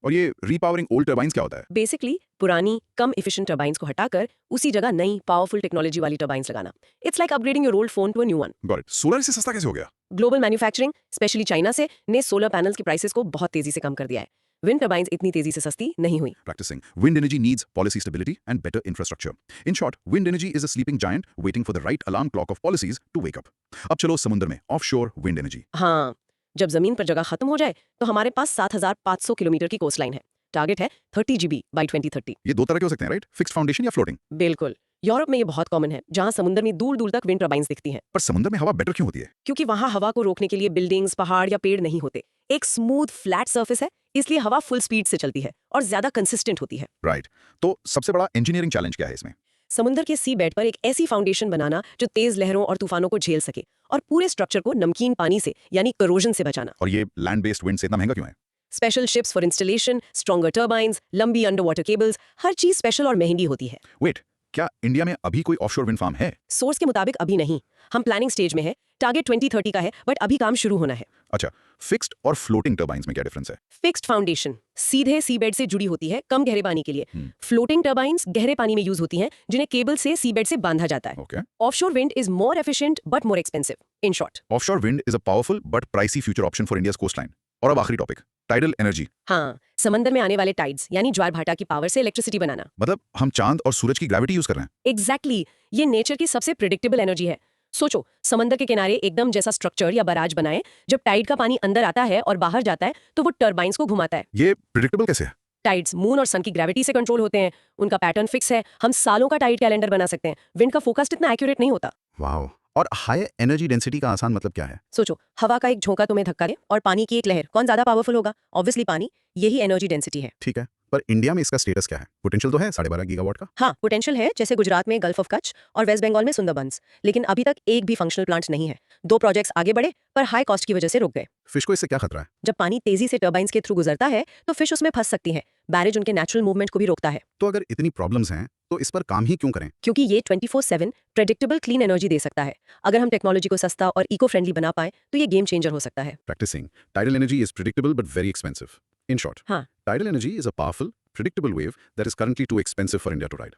और ये रीपावरिंग ओल्ड टर्बाइंस क्या होता है? बेसिकली पुरानी कम एफिशिएंट टर्बाइंस को हटाकर उसी जगह नई पावरफुल टेक्नोलॉजी वाली टर्बाइंस लगाना। It's like upgrading your old phone to a new one. Got it. Solar से सस्ता कैसे हो गया? ग्लोबल मैन्युफैक्चरिंग, स्पेशली चाइना से, ने सोलर पैनल्स की प्राइसेस को बहुत तेजी से कम कर दिया है। विंड टर्बाइंस इतनी तेजी से सस्ती नहीं हुई। Practicing. Wind energy needs policy stability and better infrastructure. In short, wind energy is a sleeping giant waiting for the right alarm clock of policies to wake up. अब चलो समुद्र में, offshore wind energy. हाँ, जब जमीन पर जगह खत्म हो जाए तो हमारे पास 7,500 किलोमीटर की कोस्ट लाइन है। टारगेट है 30 GB by 2030। ये दो तरह के हो सकते हैं, राइट? फिक्स्ड फाउंडेशन या फ्लोटिंग? बिल्कुल। यूरोप में ये बहुत कॉमन है, जहाँ समुद्र में दूर दूर तक विंड टर्बाइंस दिखती हैं। पर समुद्र में हवा बेटर क्यों होती है? क्योंकि वहाँ हवा को रोकने के लिए बिल्डिंग्स, पहाड़ या पेड़ नहीं होते। एक स्मूथ फ्लैट सर्फेस है, इसलिए हवा फुल स्पीड से चलती है और ज्यादा कंसिस्टेंट होती है। राइट। तो सबसे बड़ा इंजीनियरिंग चैलेंज क्या है इसमें? समुद्र के सी बेड पर एक ऐसी फाउंडेशन बनाना जो तेज लहरों और तूफानों को झेल सके और पूरे स्ट्रक्चर को नमकीन पानी से यानी करोजन से बचाना। और ये लैंड बेस्ड विंड से इतना महंगा क्यों है? Special ships for installation, stronger turbines, लंबी अंडर वाटर केबल्स, हर चीज स्पेशल और महंगी होती है। वेट, क्या इंडिया में अभी कोई ऑफशोर विंड फार्म है? सोर्स के मुताबिक अभी नहीं, हम प्लानिंग स्टेज में है। टारगेट 2030 का है, बट अभी काम शुरू होना है। अच्छा, फिक्स्ड और फ्लोटिंग टर्बाइंस में क्या डिफरेंस है? फिक्स्ड फाउंडेशन सीधे सीबेड से जुड़ी होती है, कम गहरे पानी के लिए। फ्लोटिंग टर्बाइंस गहरे पानी में यूज होती हैं, जिन्हें केबल से सीबेड से बांधा जाता है। Okay. Offshore wind is more efficient but more expensive. In short, Offshore wind is a powerful but pricey future option for India's coastline. और अब आखिरी टॉपिक, टाइडल एनर्जी। हाँ, समंदर में आने वाले टाइड्स यानी ज्वार भाटा की पावर से इलेक्ट्रिसिटी बनाना। मतलब हम चांद और सूरज की ग्रेविटी यूज कर रहे हैं। एग्जैक्टली ये नेचर की सबसे प्रिडिक्टेबल एनर्जी है। सोचो, समंदर के किनारे एकदम जैसा स्ट्रक्चर या बराज बनाए, जब टाइड का पानी अंदर आता है और बाहर जाता है तो वो टर्बाइंस को घुमाता है। ये प्रिडिक्टेबल कैसे है? टाइड्स मून और सन की ग्रेविटी से कंट्रोल होते हैं, उनका पैटर्न फिक्स है, हम सालों का टाइड कैलेंडर बना सकते हैं। विंड का फोकस्ट इतना एक्यूरेट नहीं होता। वाह। और हाई एनर्जी डेंसिटी का आसान मतलब क्या है? सोचो, हवा का एक झोंका तुम्हें धक्का दे और पानी की एक लहर, कौन ज्यादा पावरफुल होगा? ऑब्वियसली पानी। यही एनर्जी डेंसिटी है। ठीक है, पर इंडिया में इसका स्टेटस क्या है? पोटेंशियल तो है 12.5 गीगावाट का। हाँ, पोटेंशियल है, जैसे गुजरात में गल्फ ऑफ कच्छ और वेस्ट बंगाल में सुंदरबंस, लेकिन अभी तक एक भी फंक्शनल प्लांट नहीं है। 2 प्रोजेक्ट्स आगे बढ़े पर हाई कॉस्ट की वजह से रुक गए। फिश को इससे क्या खतरा है? जब पानी तेजी से टर्बाइंस के थ्रू गुजरता है तो फिश उसमें फंस सकती है। बैरेज उनके नेचुरल मूवमेंट को भी रोकता है। तो अगर इतनी प्रॉब्लम्स हैं तो इस पर काम ही क्यों करें? क्योंकि ये 24/7 प्रेडिक्टेबल क्लीन एनर्जी दे सकता है। अगर हम टेक्नोलॉजी को सस्ता और इको फ्रेंडली बना पाए तो ये गेम चेंजर हो सकता है। Practicing tidal energy is predictable but very expensive. In short, हाँ। tidal energy is a powerful, predictable wave that is currently too expensive for India to ride.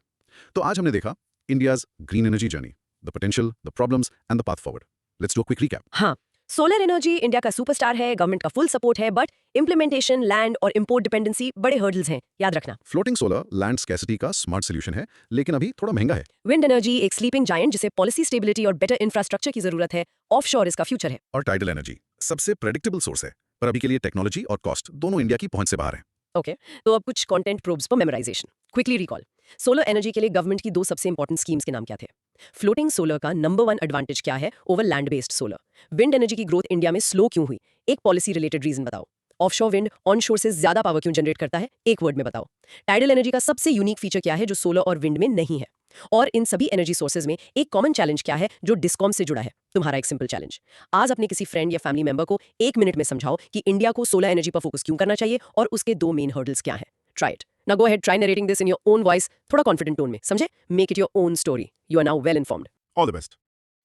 तो आज हमने देखा India's green energy journey, the potential, the problems and the path forward. Let's do a quick recap. हाँ, सोलर एनर्जी इंडिया का सुपरस्टार है, गवर्नमेंट का फुल सपोर्ट है, बट इम्प्लीमेंटेशन, लैंड और इंपोर्ट डिपेंडेंसी बड़े हर्डल्स हैं, याद रखना। Floating solar land scarcity का smart solution है, लेकिन अभी थोड़ा महंगा है। विंड एनर्जी एक स्लीपिंग जायंट जिसे पॉलिसी स्टेबिलिटी और बेटर इंफ्रास्ट्रक्चर की जरूरत है। ऑफशोर इसका फ्यूचर है। और tidal energy सबसे predictable source है, पर अभी के लिए टेक्नोलॉजी और कॉस्ट दोनों इंडिया की पहुंच से बाहर है। ओके, तो अब कुछ कंटेंट प्रोब्स पर memorisation. Quickly recall, solar energy के लिए गवर्नमेंट की 2 सबसे इंपॉर्टेंट स्कीम्स के नाम क्या थे? फ्लोटिंग सोलर का नंबर 1 एडवांटेज क्या है over land based solar? Wind energy की ग्रोथ इंडिया में स्लो क्यों हुई? एक पॉलिसी रिलेटेड रीजन बताओ। ऑफशोर विंड ऑनशोर से ज्यादा पावर क्यों जनरेट करता है? एक वर्ड में बताओ। टाइडल एनर्जी का सबसे यूनिक फीचर क्या है जो सोलर और विंड में नहीं है? और इन सभी एनर्जी सोर्सेज में एक कॉमन चैलेंज क्या है जो डिस्कॉम से जुड़ा है? तुम्हारा एक सिंपल चैलेंज। आज अपने किसी फ्रेंड या फैमिली मेंबर को 1 मिनट में समझाओ कि इंडिया को सोलर एनर्जी पर फोकस क्यों करना चाहिए और उसके 2 मेन हर्डल्स क्या हैं। Try it. Now go ahead, try narrating this in your own voice, थोड़ा कॉन्फिडेंट टोन में, समझे? Make it your own story. You are now well informed. All the best.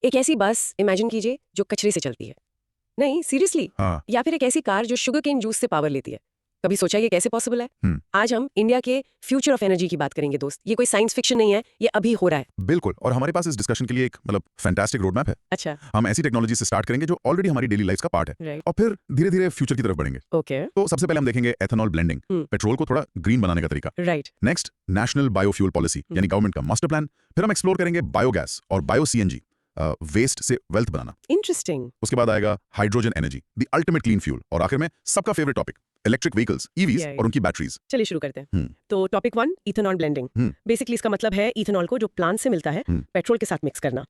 एक ऐसी बस इमेजिन कीजिए जो कचरे से चलती है। नहीं, सीरियसली। हाँ। या फिर एक ऐसी कार जो शुगर केन जूस से पावर लेती है। कभी सोचा ये कैसे पॉसिबल है? आज हम इंडिया के फ्यूचर ऑफ एनर्जी की बात करेंगे दोस्त। ये कोई साइंस फिक्शन नहीं है, ये अभी हो रहा है। बिल्कुल, और हमारे पास इस डिस्कशन के लिए एक फैंटास्टिक रोड मैप है। अच्छा, हम ऐसी टेक्नोलॉजी से स्टार्ट करेंगे जो ऑलरेडी हमारी डेली लाइफ का पार्ट है, राइट। और फिर धीरे धीरे फ्यूचर की तरफ बढ़ेंगे। ओके, तो सबसे पहले हम देखेंगे एथेनॉल ब्लेंडिंग, पेट्रोल को थोड़ा ग्रीन बनाने का तरीका। Right. Next, national biofuel policy यानी गवर्नमेंट का मास्टर प्लान। फिर हम एक्सप्लोर करेंगे बायोगैस और बायो सीएनजी, वेस्ट से वेल्थ बनाना। इंटरेस्टिंग। उसके बाद आएगा hydrogen energy, the ultimate clean fuel, और आखिर में सबका favourite topic, electric vehicles, EVs Yeah. और उनकी बैटरीज। चलिए शुरू करते हैं। तो टॉपिक 1, इथेनॉल ब्लेंडिंग। बेसिकली इसका मतलब है इथेनॉल को जो प्लांट से मिलता है पेट्रोल के साथ मिक्स करना।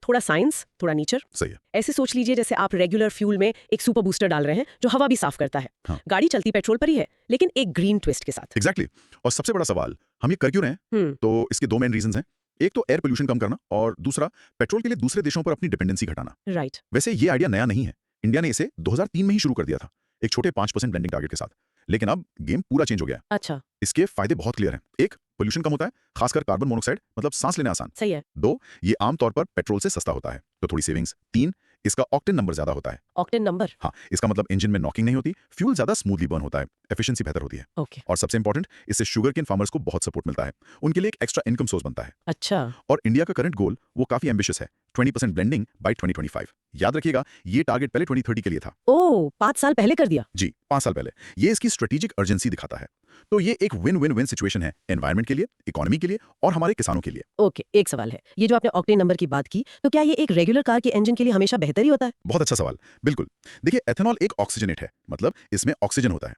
थोड़ा साइंस, थोड़ा नेचर। सही है। ऐसे सोच लीजिए जैसे आप रेगुलर फ्यूल में एक सुपर बूस्टर डाल रहे हैं जो हवा भी साफ करता है। हाँ। गाड़ी चलती पेट्रोल पर ही है, लेकिन एक ग्रीन ट्विस्ट के साथ। एग्जैक्टली। और सबसे बड़ा सवाल, हम ये कर क्यों रहे हैं? तो इसके 2 मेन रीजंस हैं। एक तो एयर पोल्यूशन कम करना, और दूसरा पेट्रोल के लिए दूसरे देशों पर अपनी डिपेंडेंसी घटाना। राइट। वैसे ये आइडिया नया नहीं है, इंडिया ने इसे 2003 में ही शुरू कर दिया था, एक छोटे 5% ब्लेंडिंग टारगेट के साथ। लेकिन अब गेम पूरा चेंज हो गया है। अच्छा, इसके फायदे बहुत क्लियर हैं। एक, पोल्यूशन कम होता है, खासकर कार्बन मोनोक्साइड, मतलब सांस लेना आसान। सही है। 2, ये आमतौर पर पेट्रोल से सस्ता होता है, तो थोड़ी सेविंग्स। 3, इसका ऑक्टेन नंबर ज्यादा होता है। Octane number. हाँ, इसका मतलब इंजन में नॉकिंग नहीं होती, फ्यूल ज्यादा स्मूथली बर्न होता है, एफिशिएंसी बेहतर होती है। ओके। और सबसे इंपॉर्टेंट, इससे शुगर केन फार्मर्स को बहुत सपोर्ट मिलता है, उनके लिए एक एक्स्ट्रा इनकम सोर्स बनता है। अच्छा। और इंडिया का करंट गोल वो काफी एम्बिशियस है, 20% ब्लेंडिंग बाय 2025। याद रखिएगा, ये टारगेट पहले 2030 के लिए था। ओह, 5 साल पहले कर दिया। जी, 5 साल पहले। ये इसकी स्ट्रेटेजिक अर्जेंसी दिखाता है। तो ये एक विन विन विन सिचुएशन है, एनवायरनमेंट के लिए, इकोनॉमी के लिए और हमारे किसानों के लिए। ओके, एक सवाल है, ये जो आपने ऑक्टेन नंबर की बात की, तो क्या ये एक रेगुलर कार के इंजन के लिए हमेशा बेहतर ही होता है? बहुत अच्छा सवाल। बिल्कुल, देखिए, एथेनॉल एक ऑक्सीजनेट है, मतलब इसमें ऑक्सीजन होता है।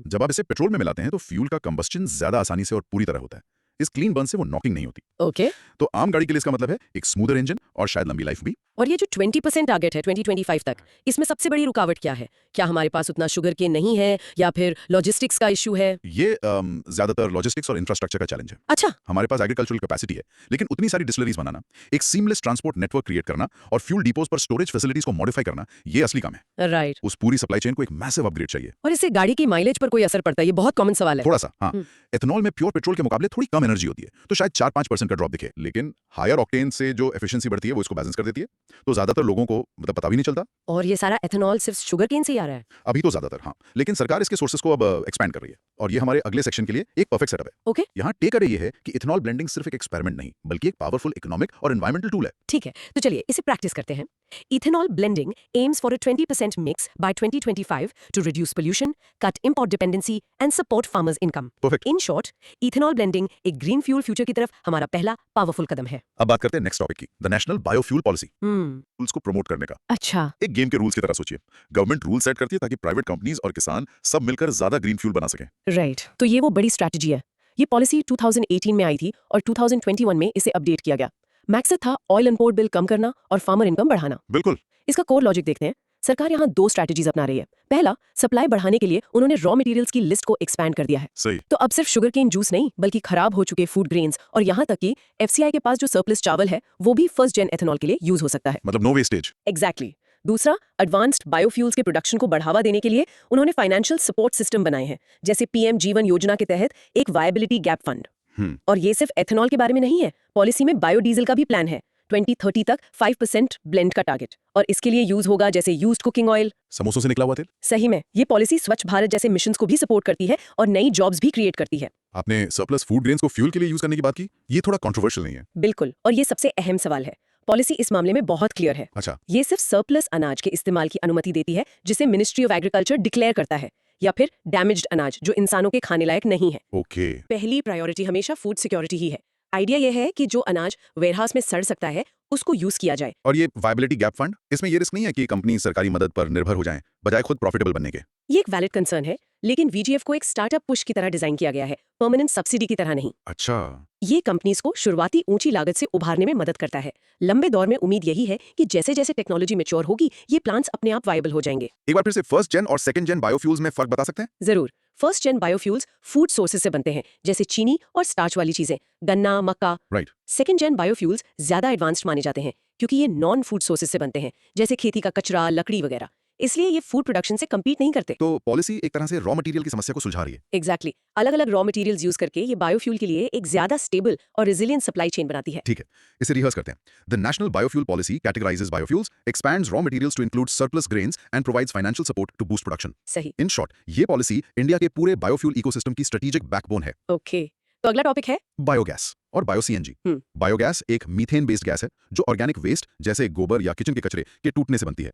जब आप इसे पेट्रोल में मिलाते हैं तो फ्यूल का कंबस्टन ज्यादा आसानी से और पूरी तरह होता है। इस क्लीन बर्न से वो नॉकिंग नहीं होती। ओके। तो आम गाड़ी के लिए इसका मतलब है एक स्मूदर इंजन और शायद लंबी लाइफ भी। और ये जो 20% टारगेट है 2025 तक, इसमें सबसे बड़ी रुकावट क्या है? क्या हमारे पास उतना शुगर केन नहीं है, या फिर लॉजिस्टिक्स का इशू है? ये ज्यादातर लॉजिस्टिक्स और इंफ्रास्ट्रक्चर का चैलेंज है। अच्छा। हमारे पास एग्रीकल्चरल कैपेसिटी है, लेकिन उतनी सारी डिस्टिलरीज बनाना, एक सीमलेस ट्रांसपोर्ट नेटवर्क क्रिएट करना और फ्यूल डिपोज पर स्टोरेज फैसिलिटीज को मॉडिफाई करना, ये असली काम है। राइट। उस पूरी सप्लाई चेन को एक मैसिव अपग्रेड चाहिए। और इससे गाड़ी की माइलेज पर कोई असर पड़ता है? ये बहुत कॉमन सवाल है। थोड़ा सा, हाँ। एथेनॉल में प्योर पेट्रोल के मुकाबले थोड़ी कम एनर्जी होती है, तो शायद 4-5% का ड्रॉप दिखे, लेकिन हायर ऑक्टेन से जो एफिशिएंसी बढ़ती है वो इसको बैलेंस कर देती है। तो ज्यादातर लोगों को मतलब पता भी नहीं चलता। और ये सारा एथेनॉल सिर्फ शुगर केन से ही आ रहा है? अभी तो ज्यादातर हाँ, लेकिन सरकार इसके सोर्सेज को अब एक्सपैंड कर रही है और ये हमारे अगले सेक्शन के लिए एक परफेक्ट सेटअप है। ओके, यहाँ टेक अवे ये है कि इथेनॉल ब्लेंडिंग सिर्फ एक एक्सपेरिमेंट नहीं बल्कि एक पावरफुल इकोनॉमिक और एनवायरमेंटल टूल है। ठीक है, तो चलिए इसे प्रैक्टिस करते हैं। Ethanol blending aims for a 20% mix by 2025 to reduce pollution, cut import dependency and support farmers' income. Perfect. In short, ethanol blending एक green fuel future की तरफ हमारा पहला पावरफुल कदम है। अब बात करते हैं नेक्स्ट टॉपिक की, the national biofuel policy. Rules को प्रमोट करने का। अच्छा, एक गेम के रूल्स की तरह सोचिए, गवर्नमेंट रूल सेट करती है ताकि प्राइवेट कंपनीज और किसान सब मिलकर ज्यादा ग्रीन फ्यूल बना सकें। राइट। तो ये वो बड़ी स्ट्रैटेजी है। ये पॉलिसी 2018 में आई थी और 2021 में इसे अपडेट किया गया। मकसद था ऑयल इंपोर्ट बिल कम करना और फार्मर इनकम बढ़ाना। बिल्कुल। इसका कोर लॉजिक देखते हैं। सरकार यहाँ दो स्ट्रैटेजीज अपना रही है। पहला, सप्लाई बढ़ाने के लिए उन्होंने रॉ मटेरियल्स की लिस्ट को एक्सपैंड कर दिया है। सही। तो अब सिर्फ शुगर केन जूस नहीं बल्कि खराब हो चुके फूड ग्रेन्स और यहाँ तक कि एफसीआई के पास जो सरप्लस चावल है वो भी फर्स्ट जेन एथेनॉल के लिए यूज हो सकता है। मतलब नो वेस्टेज। एग्जैक्टली। दूसरा, एडवांस्ड बायोफ्यूल्स के प्रोडक्शन को बढ़ावा देने के लिए उन्होंने फाइनेंशियल सपोर्ट सिस्टम बनाए हैं, जैसे पीएम जीवन योजना के तहत एक वायबिलिटी गैप फंड। और ये सिर्फ एथेनॉल के बारे में नहीं है, पॉलिसी में बायोडीजल का भी प्लान है। 2030 तक 5% ब्लेंड का टारगेट, और इसके लिए यूज होगा जैसे यूज्ड कुकिंग ऑयल। समोसों से निकला हुआ तेल। सही में ये पॉलिसी स्वच्छ भारत जैसे मिशंस को भी सपोर्ट करती है और नई जॉब्स भी क्रिएट करती है। आपने सरप्लस फूड ग्रेन्स को फ्यूल के लिए यूज करने की बात की, ये थोड़ा कंट्रोवर्शियल नहीं है? बिल्कुल, और ये सबसे अहम सवाल है। पॉलिसी इस मामले में बहुत क्लियर है। अच्छा। ये सिर्फ सरप्लस अनाज के इस्तेमाल की अनुमति देती है जिसे मिनिस्ट्री ऑफ एग्रीकल्चर डिक्लेयर करता है, या फिर डैमेज्ड अनाज जो इंसानों के खाने लायक नहीं है। ओके। पहली प्रायोरिटी हमेशा फूड सिक्योरिटी ही है। आइडिया यह है कि जो अनाज वेयरहाउस में सड़ सकता है उसको यूज किया जाए। और ये वायबिलिटी गैप फंड, इसमें ये रिस्क नहीं है कि कंपनी सरकारी मदद पर निर्भर हो जाएं बजाय खुद प्रॉफिटेबल बनने के? ये एक वैलिड कंसर्न है, लेकिन वीजीएफ को एक स्टार्टअप पुश की तरह डिजाइन किया गया है, परमानेंट सब्सिडी की तरह नहीं। अच्छा। ये कंपनीज को शुरुआती ऊंची लागत से उभारने में मदद करता है। लंबे दौर में उम्मीद यही है कि जैसे जैसे टेक्नोलॉजी मैच्योर होगी ये प्लांट्स अपने आप वायबल हो जाएंगे। एक बार फिर से फर्स्ट जेन और सेकंड जेन बायोफ्यूल्स में फर्क बता सकते हैं? जरूर। फर्स्ट जेन बायोफ्यूल्स फूड सोर्सेज से बनते हैं, जैसे चीनी और स्टार्च वाली चीजें, गन्ना, मक्का। राइट। सेकंड जेन बायोफ्यूल्स ज्यादा एडवांस्ड माने जाते हैं क्योंकि ये नॉन फूड सोर्सेज से बनते हैं, जैसे खेती का कचरा, लकड़ी वगैरह। इसलिए ये फूड प्रोडक्शन से कम्पीट नहीं करते। तो पॉलिसी एक तरह से रॉ मटेरियल की समस्या को सुलझा रही है। एग्जैक्टली। अलग अलग रॉ मटेरियल्स यूज करके ये बायोफ्यूल के लिए एक ज्यादा स्टेबल और रेजिलिएंट सप्लाई चेन बनाती है। ठीक है, इसे रिहर्स करते हैं। The national biofuel policy categorises biofuels, expands raw materials to include surplus grains and provides financial support to boost production. सही। इन शॉर्ट, ये पॉलिसी इंडिया के पूरे बायोफ्यूल इकोसिस्टम की स्ट्रेटेजिक बैकबोन है। ओके, तो अगला टॉपिक है बायोगैस और बायोसीएनजी। बायोगैस एक मीथेन बेस्ड गैस है जो ऑर्गेनिक वेस्ट जैसे गोबर या किचन के कचरे के टूटने से बनती है,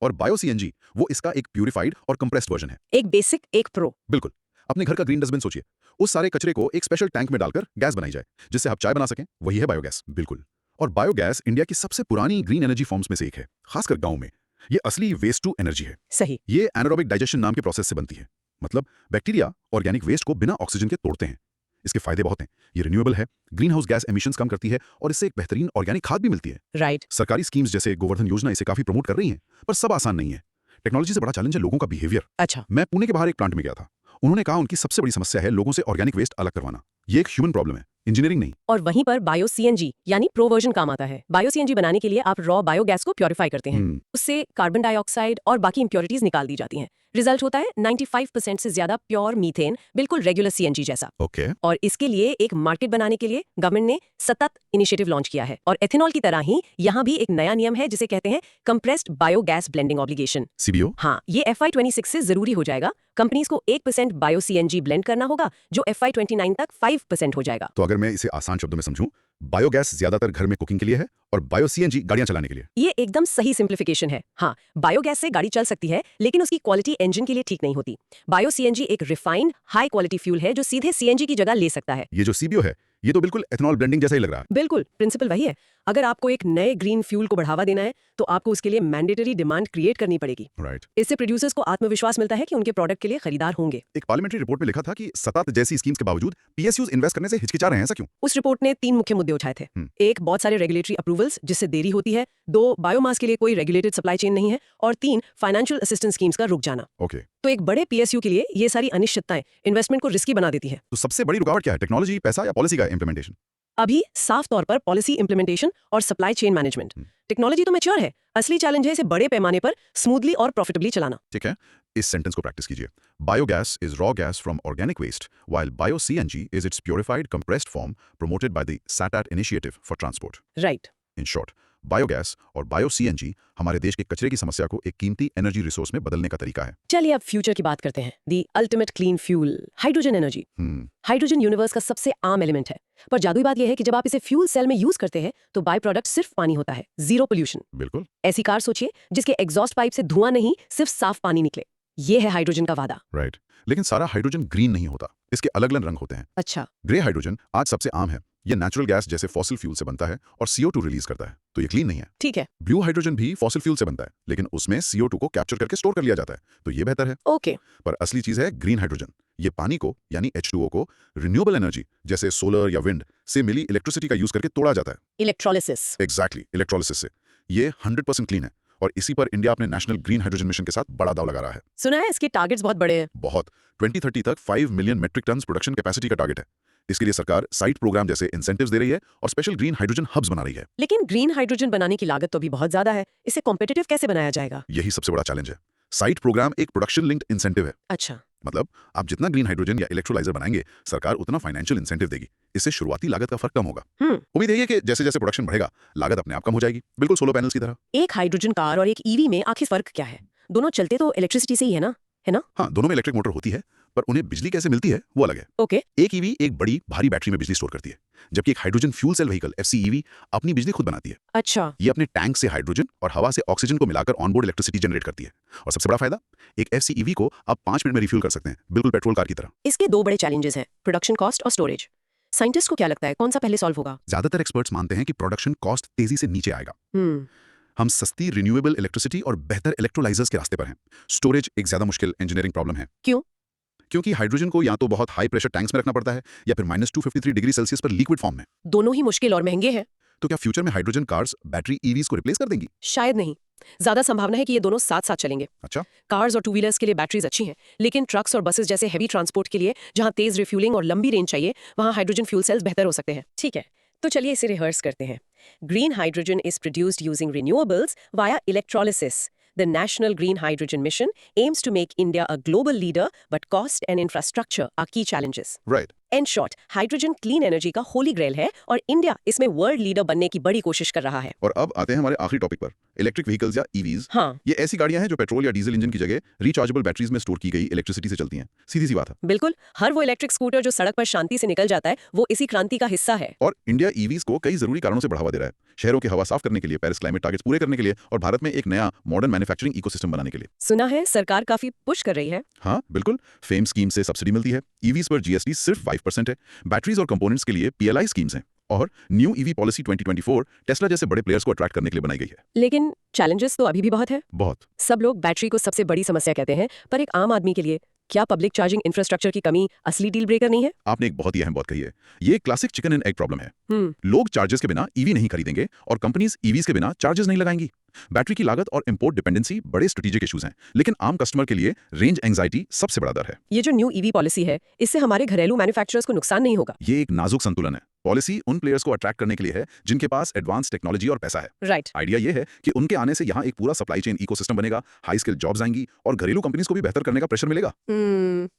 और बायोसीएनजी वो इसका एक प्यूरिफाइड और कंप्रेस्ड वर्जन है। एक बेसिक एक प्रो। बिल्कुल। अपने घर का ग्रीन डस्टबिन सोचिए, उस सारे कचरे को एक स्पेशल टैंक में डालकर गैस बनाई जाए जिससे आप चाय बना सकें, वही है बायोगैस। बिल्कुल। और बायोगैस इंडिया की सबसे पुरानी ग्रीन एनर्जी फॉर्म्स में से एक है, खासकर गांव में। ये असली वेस्ट टू एनर्जी है। सही। ये एनारोबिक डाइजेशन नाम के प्रोसेस से बनती है, मतलब बैक्टीरिया ऑर्गेनिक वेस्ट को बिना ऑक्सीजन के तोड़ते हैं। इसके फायदे बहुत हैं। ये रिन्यूएबल है, ग्रीन हाउस गैस एमिशंस कम करती है और इससे एक बेहतरीन ऑर्गेनिक खाद भी मिलती है। राइट। सरकारी स्कीम्स जैसे गोवर्धन योजना इसे काफी प्रमोट कर रही हैं, पर सब आसान नहीं है। टेक्नोलॉजी से बड़ा चैलेंज है लोगों का बिहेवियर। अच्छा। मैं पुणे के बाहर एक प्लांट में गया था। उन्होंने कहा उनकी सबसे बड़ी समस्या है लोगों से ऑर्गेनिक वेस्ट अलग करवाना। ये एक ह्यूमन प्रॉब्लम है, इंजीनियरिंग नहीं। और वहीं पर बायो सीएनजी यानी प्रो वर्जन काम आता है। बायो सीएनजी बनाने के लिए आप रॉ बायोगैस को प्योरीफाई करते हैं, उससे कार्बन डाइऑक्साइड और बाकी इंप्योरिटीज निकाल दी जाती हैं। रिजल्ट होता है 95% से ज्यादा प्योर मीथेन, बिल्कुल रेगुलर सीएनजी जैसा। ओके। और इसके लिए एक मार्केट बनाने के लिए गवर्नमेंट ने सतत इनिशिएटिव लॉन्च किया है। और एथेनॉल की तरह ही यहाँ भी एक नया नियम है जिसे कहते हैं compressed biogas blending obligation, CBO. हाँ, ये FY26 से जरूरी हो जाएगा। कंपनीज को 1% बायो सीएनजी ब्लेंड करना होगा जो FY29 तक 5% हो जाएगा। तो अगर मैं इसे आसान शब्दों में समझूं, बायोगैस ज्यादातर घर में कुकिंग के लिए है और बायो सीएनजी गाड़ियां चलाने के लिए। ये एकदम सही सिंप्लीफिकेशन है। हाँ, बायोगैस से गाड़ी चल सकती है लेकिन उसकी क्वालिटी इंजन के लिए ठीक नहीं होती। बायो सीएनजी एक रिफाइंड हाई क्वालिटी फ्यूल है जो सीधे सीएनजी की जगह ले सकता है। ये जो सीबीओ है, ये तो बिल्कुल एथेनॉल ब्लेंडिंग जैसा ही लग रहा है। बिल्कुल, प्रिंसिपल वही है। अगर आपको एक नए ग्रीन फ्यूल को बढ़ावा देना है तो आपको उसके लिए मैंडेटरी डिमांड क्रिएट करनी पड़ेगी। राइट। इससे प्रोड्यूसर्स को आत्मविश्वास मिलता है कि उनके प्रोडक्ट के लिए खरीदार होंगे। एक पार्लियामेंट्री रिपोर्ट में लिखा था कि सतत जैसी स्कीम्स के बावजूद पीएसयूज इन्वेस्ट करने से हिचकिचा रहे हैं, ऐसा क्यों? उस रिपोर्ट ने 3 मुख्य मुद्दे उठाए थे। एक, बहुत सारे रेगुलेटरी अप्रूवल्स जिससे देरी होती है। 2, बायोमास के लिए कोई रेगुलेटेड सप्लाई चेन नहीं है। और 3, फाइनेंशियल असिस्टेंस स्कीम्स का रुक जाना। ओके। तो एक बड़े पीएसयू के लिए ये सारी अनिश्चितताएं इन्वेस्टमेंट को रिस्की बना देती है। तो सबसे बड़ी रुकावट क्या है, टेक्नोलॉजी, पैसा या पॉलिसी का इंप्लीमेंटेशन? अभी साफ तौर पर पॉलिसी इंप्लीमेंटेशन और सप्लाई चेन मैनेजमेंट। टेक्नोलॉजी तो मैच्योर है, असली चैलेंज है इसे बड़े पैमाने पर स्मूथली और प्रॉफिटेबली चलाना। ठीक है, इस सेंटेंस को प्रैक्टिस कीजिए। Biogas is raw gas from organic waste, while bio-CNG is its purified compressed form promoted by the SATAT initiative for transport. Right. In short, biogas और बायो सीएनजी हमारे देश के कचरे की समस्या को एक कीमती एनर्जी रिसोर्स में बदलने का तरीका है। चलिए अब फ्यूचर की बात करते हैं। The ultimate clean fuel, hydrogen energy. Hydrogen universe का सबसे आम एलिमेंट है, पर जादुई बात यह है कि जब आप इसे फ्यूल सेल में यूज करते हैं तो बाय प्रोडक्ट सिर्फ पानी होता है, जीरो पोल्यूशन। बिल्कुल। ऐसी कार सोचिए जिसके एग्जॉस्ट पाइप से धुआं नहीं, सिर्फ साफ पानी निकले। ये है हाइड्रोजन का वादा। राइट। लेकिन सारा हाइड्रोजन ग्रीन नहीं होता, इसके अलग अलग रंग होते हैं। अच्छा। ग्रे हाइड्रोजन आज सबसे आम है। ये नेचुरल गैस जैसे फॉसिल फ्यूल से बनता है और CO2 रिलीज करता है, तो ये क्लीन नहीं है। ठीक है। ब्लू हाइड्रोजन भी फॉसिल फ्यूल से बनता है, लेकिन उसमें CO2 को कैप्चर करके स्टोर कर लिया जाता है, तो ये बेहतर है। ओके। पर असली चीज है ग्रीन हाइड्रोजन। ये पानी को यानी H2O को रिन्यूएबल एनर्जी जैसे सोलर या विंड से मिली इलेक्ट्रिसिटी का यूज करके तोड़ा जाता है। इलेक्ट्रोलिसिस। एग्जैक्टली, इलेक्ट्रोलिसिस से। ये 100% क्लीन है और इसी पर इंडिया अपने नेशनल ग्रीन हाइड्रोजन मिशन के साथ बड़ा दाव लगा रहा है। सुना है इसके टारगेट्स बहुत बड़े हैं। बहुत। 2030 तक 5 million metric ton production capacity का टारगेट है। इसके लिए सरकार साइट प्रोग्राम जैसे इंसेंटिव्स दे रही है और स्पेशल ग्रीन हाइड्रोजन हब्स बना रही है। लेकिन ग्रीन हाइड्रोजन बनाने की लागत तो भी बहुत ज्यादा है, इसे कॉम्पिटिटिव कैसे बनाया जाएगा? यही सबसे बड़ा चैलेंज है। साइट प्रोग्राम एक प्रोडक्शन लिंक्ड इंसेंटिव है। अच्छा। मतलब आप जितना ग्रीन हाइड्रोजन या इलेक्ट्रोलाइजर बनाएंगे, सरकार उतना फाइनेंशियल इंसेंटिव देगी। इससे शुरुआती लागत का फर्क कम होगा। उम्मीद है कि जैसे जैसे प्रोडक्शन बढ़ेगा, लागत अपने आप कम हो जाएगी, बिल्कुल सोलर पैनल्स की तरह। एक हाइड्रोजन कार और एक ईवी में आखिर फर्क क्या है? दोनों चलते तो इलेक्ट्रिसिटी से ही है ना? हाँ, दोनों में इलेक्ट्रिक मोटर होती है, पर उन्हें बिजली कैसे मिलती है वो अलग है। ओके। एक ईवी एक बड़ी भारी बैटरी में बिजली स्टोर करती है, जबकि एक hydrogen fuel cell vehicle FCEV अपनी बिजली खुद बनाती है। अच्छा। ये अपने टैंक से हाइड्रोजन और हवा से ऑक्सीजन को मिलाकर ऑनबोर्ड इलेक्ट्रिसिटी जनरेट करती है। और सबसे बड़ा फायदा, एक FCEV को आप 5 मिनट में रिफ्यूल कर सकते हैं, बिल्कुल पेट्रोल कार की तरह। इसके दो बड़े चैलेंजेस हैं, प्रोडक्शन कॉस्ट और स्टोरेज। साइंटिस्ट को क्या लगता है कौन सा पहले सॉल्व होगा? ज्यादातर एक्सपर्ट्स मानते हैं कि प्रोडक्शन कॉस्ट तेजी से नीचे आएगा। हम सस्ती रिन्यूएबल इलेक्ट्रिसिटी और बेहतर इलेक्ट्रोलाइजर्स के रास्ते पर हैं। स्टोरेज एक ज्यादा मुश्किल इंजीनियरिंग प्रॉब्लम है। क्यों? क्योंकि हाइड्रोजन को या तो बहुत हाई प्रेशर टैंक्स में रखना पड़ता है या फिर -253 डिग्री सेल्सियस पर लिक्विड फॉर्म में। दोनों ही मुश्किल और महंगे हैं। तो क्या फ्यूचर में हाइड्रोजन कार्स बैटरी EVs को रिप्लेस कर देंगी? शायद नहीं, ज्यादा संभावना है कि ये दोनों साथ साथ चलेंगे। अच्छा। कार्स और टू व्हीलर्स के लिए बैटरीज अच्छी हैं, लेकिन ट्रक्स और बसेस जैसे हेवी ट्रांसपोर्ट के लिए जहां तेज रिफ्यूलिंग और लंबी रेंज चाहिए, वहां हाइड्रोजन फ्यूल सेल्स बेहतर हो सकते हैं। ठीक है, तो चलिए इसे रिहर्स करते हैं। Green hydrogen is produced using renewables via electrolysis. The National Green Hydrogen Mission aims to make India a global leader, but cost and infrastructure are key challenges. Right. In short, hydrogen clean energy का होली ग्रेल है और इंडिया इसमें वर्ल्ड लीडर बनने की बड़ी कोशिश कर रहा है। और अब आते हैं हमारे आखिरी टॉपिक पर, इलेक्ट्रिक व्हीकल्स या EVs। हाँ। ये ऐसी गाड़ियां हैं जो पेट्रोल या डीजल इंजन की जगह रिचार्जेबल बैटरीज में स्टोर की गई इलेक्ट्रिसिटी से चलती हैं। सीधी सी बात है। बिल्कुल, हर वो इलेक्ट्रिक स्कूटर जो सड़क पर शांति से निकल जाता है, वो इसी क्रांति का हिस्सा है। और इंडिया EVs को कई जरूरी कारणों से बढ़ावा दे रहा है। शहरों की हवा साफ करने के लिए, पेरिस क्लाइमेट टारगेट्स पूरे करने के लिए और भारत में एक नया मॉडर्न मैन्युफैक्चरिंग इकोसिस्टम बनाने के लिए। सुना है सरकार काफी पुश कर रही है। हाँ बिल्कुल, फेम स्कीम से सब्सिडी मिलती है। EVs पर GST सिर्फ 5% है। बैटरीज और कंपोनेंट्स के लिए PLI स्कीम्स हैं और न्यू EV पॉलिसी 2024 टेस्ला जैसे बड़े प्लेयर्स को अट्रैक्ट करने के लिए बनाई गई है। लेकिन चैलेंजेस तो अभी भी बहुत है। बहुत। सब लोग बैटरी को सबसे बड़ी समस्या कहते हैं, पर एक आम आदमी के लिए क्या पब्लिक चार्जिंग इंफ्रास्ट्रक्चर की कमी असली डील ब्रेकर नहीं है? आपने एक बहुत ही अहम बात कही है। ये classic chicken and egg problem है। लोग चार्जेस के बिना EV नहीं खरीदेंगे और कंपनीज EVs के बिना चार्जेस नहीं लगाएंगी। बैटरी की लागत और इंपोर्ट डिपेंडेंसी बड़े स्ट्रेटेजिक इश्यूज हैं, लेकिन आम कस्टमर के लिए रेंज एंजाइटी सबसे बड़ा डर है। ये जो न्यू EV पॉलिसी है, इससे हमारे घरेलू मैन्युफैक्चरर्स को नुकसान नहीं होगा? ये एक नाजुक संतुलन है। पॉलिसी उन प्लेयर्स को अट्रैक्ट करने के लिए है जिनके पास एडवांस टेक्नोलॉजी और पैसा है। राइट। आइडिया ये है कि उनके आने से यहाँ एक पूरा सप्लाई चेन इकोसिस्टम बनेगा, हाई स्किल जॉब्स आएंगी और घरेलू कंपनीज को भी बेहतर करने का प्रेशर मिलेगा।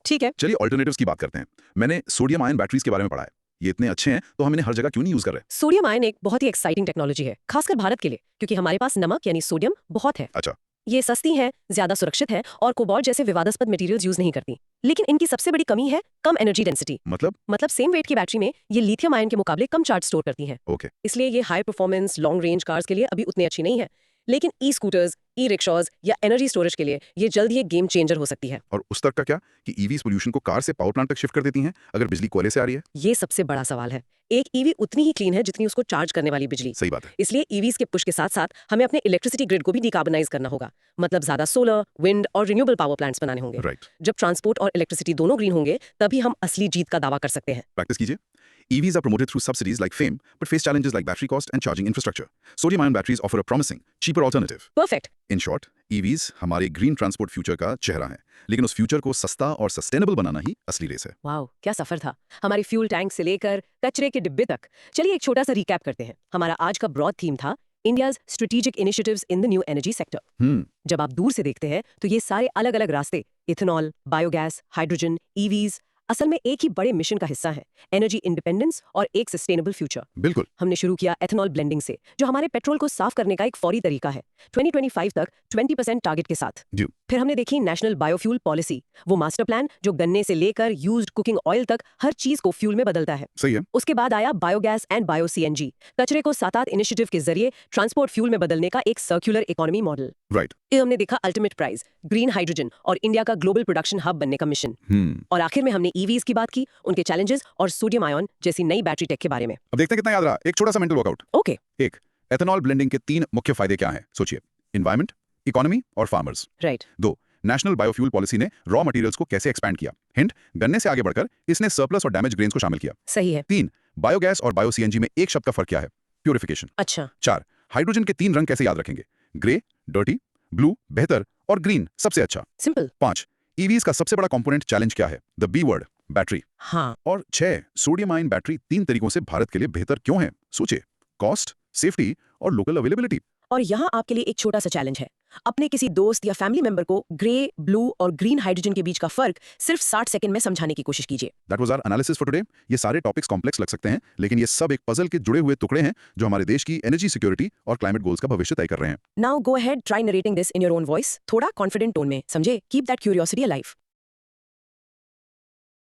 ठीक है। चलिए ऑल्टरनेटिव्स की बात करते हैं। मैंने सोडियम आयन बैटरीज के बारे में पढ़ा है। ये इतने अच्छे हैं तो हम इन्हें हर जगह क्यों नहीं यूज कर रहे? सोडियम आयन एक बहुत ही एक्साइटिंग टेक्नोलॉजी है, खासकर भारत के लिए, क्योंकि हमारे पास नमक यानी सोडियम बहुत है। अच्छा। ये सस्ती है, ज्यादा सुरक्षित है और कोबाल्ट जैसे विवादास्पद मटेरियल्स यूज नहीं करती। लेकिन इनकी सबसे बड़ी कमी है कम एनर्जी डेंसिटी। मतलब सेम वेट की बैटरी में ये लिथियम आयन के मुकाबले कम चार्ज स्टोर करती हैं। ओके। इसलिए ये high performance long range cars के लिए अभी उतनी अच्छी नहीं है, लेकिन ई-स्कूटर्स, ई-रिक्शाज या एनर्जी स्टोरेज के लिए ये जल्द ही एक गेम चेंजर हो सकती है। और उस तक का क्या कि EVs पोल्यूशन को कार से पावर प्लांट तक शिफ्ट कर देती हैं अगर बिजली कोयले से आ रही है? ये सबसे बड़ा सवाल है। एक EV उतनी ही क्लीन है जितनी उसको चार्ज करने वाली बिजली। सही बात है। इसलिए EVs के पुश के साथ साथ हमें अपने इलेक्ट्रिसिटी ग्रिड को भी डिकार्बनाइज करना होगा। मतलब ज्यादा सोलर, विंड और रिन्यूएबल पावर प्लांट्स बनाने होंगे। राइट। जब ट्रांसपोर्ट और इलेक्ट्रिसिटी दोनों ग्रीन होंगे, तभी हम असली जीत का दावा कर सकते हैं। प्रैक्टिस कीजिए। EVs are promoted through subsidies like FAME, but face challenges like battery cost and charging infrastructure. Sodium-ion batteries offer a promising, cheaper alternative. Perfect. In short, EVs हमारे ग्रीन ट्रांसपोर्ट फ्यूचर का चेहरा है, लेकिन उस फ्यूचर को सस्ता और सस्टेनेबल बनाना ही असली रेस है। वाओ, क्या सफर था। हमारे फ्यूल टैंक से लेकर कचरे के डिब्बे तक। चलिए एक छोटा सा रिकैप करते हैं। हमारा आज का ब्रॉड थीम था India's strategic initiatives in the new energy sector. जब आप दूर से देखते हैं तो ये सारे अलग अलग रास्ते, इथेनॉल, बायोगैस, हाइड्रोजन, EVs, असल में एक ही बड़े मिशन का हिस्सा है, एनर्जी इंडिपेंडेंस और एक सस्टेनेबल फ्यूचर। बिल्कुल। हमने शुरू किया एथेनॉल ब्लेंडिंग से, जो हमारे पेट्रोल को साफ करने का एक फौरी तरीका है, 2025 तक 20% टारगेट के साथ। जी। फिर हमने देखी नेशनल बायोफ्यूल पॉलिसी, वो मास्टर प्लान जो गन्ने से लेकर यूज्ड कुकिंग ऑयल तक हर चीज को फ्यूल में बदलता है। सही है। उसके बाद आया बायोगैस एंड बायो सीएनजी, कचरे को 7-8 इनिशिएटिव के जरिए ट्रांसपोर्ट फ्यूल में बदलने का एक सर्कुलर इकोनॉमी मॉडल। राइट। फिर हमने देखा अल्टीमेट प्राइज, ग्रीन हाइड्रोजन और इंडिया का ग्लोबल प्रोडक्शन हब बनने का मिशन। और आखिर में हमने ईवीज की बात की, उनके चैलेंजेस और सोडियम आयन जैसी नई बैटरी टेक के बारे में। अब देखते हैं कितना याद रहा। एक छोटा सा मेंटल वर्कआउट। ओके। एक, एथेनॉल ब्लेंडिंग के 3 मुख्य फायदे क्या हैं? सोचिए। एनवायरमेंट, इकोनॉमी और farmers. Right. 2, national biofuel policy ने रॉ मटेरियल्स को कैसे एक्सपैंड किया? हिंट, गन्ने से आगे बढ़कर इसने सरप्लस और डैमेज ग्रेन्स को शामिल किया। सही है। 3, बायोगैस और बायो सीएनजी में एक शब्द का फर्क क्या है? प्यूरिफिकेशन। अच्छा। 4, हाइड्रोजन के 3 रंग कैसे याद रखेंगे? ग्रे, डर्टी, ब्लू, बेहतर और ग्रीन, सबसे अच्छा। सिंपल। 5, ईवीज का सबसे बड़ा कंपोनेंट चैलेंज क्या है? The B word, battery. हाँ। और 6, सोडियम आयन बैटरी 3 तरीकों से भारत के लिए बेहतर क्यों है? सोचिए। कॉस्ट, सेफ्टी और लोकल अवेलेबिलिटी। और यहाँ आपके लिए एक छोटा सा चैलेंज है, अपने किसी दोस्त या फैमिली मेंबर को ग्रे, ब्लू और ग्रीन हाइड्रोजन के बीच का फर्क सिर्फ 60 सेकंड में समझाने की कोशिश कीजिए। That was our analysis for today. ये सारे टॉपिक्स कॉम्प्लेक्स लग सकते हैं, लेकिन ये सब एक पजल के जुड़े हुए टुकड़े हैं जो हमारे देश की एनर्जी सिक्योरिटी और क्लाइमेट गोल्स का भविष्य तय कर रहे हैं। Now go ahead, try narrating this in your own voice, थोड़ा कॉन्फिडेंट टोन में, समझे? Keep that curiosity alive.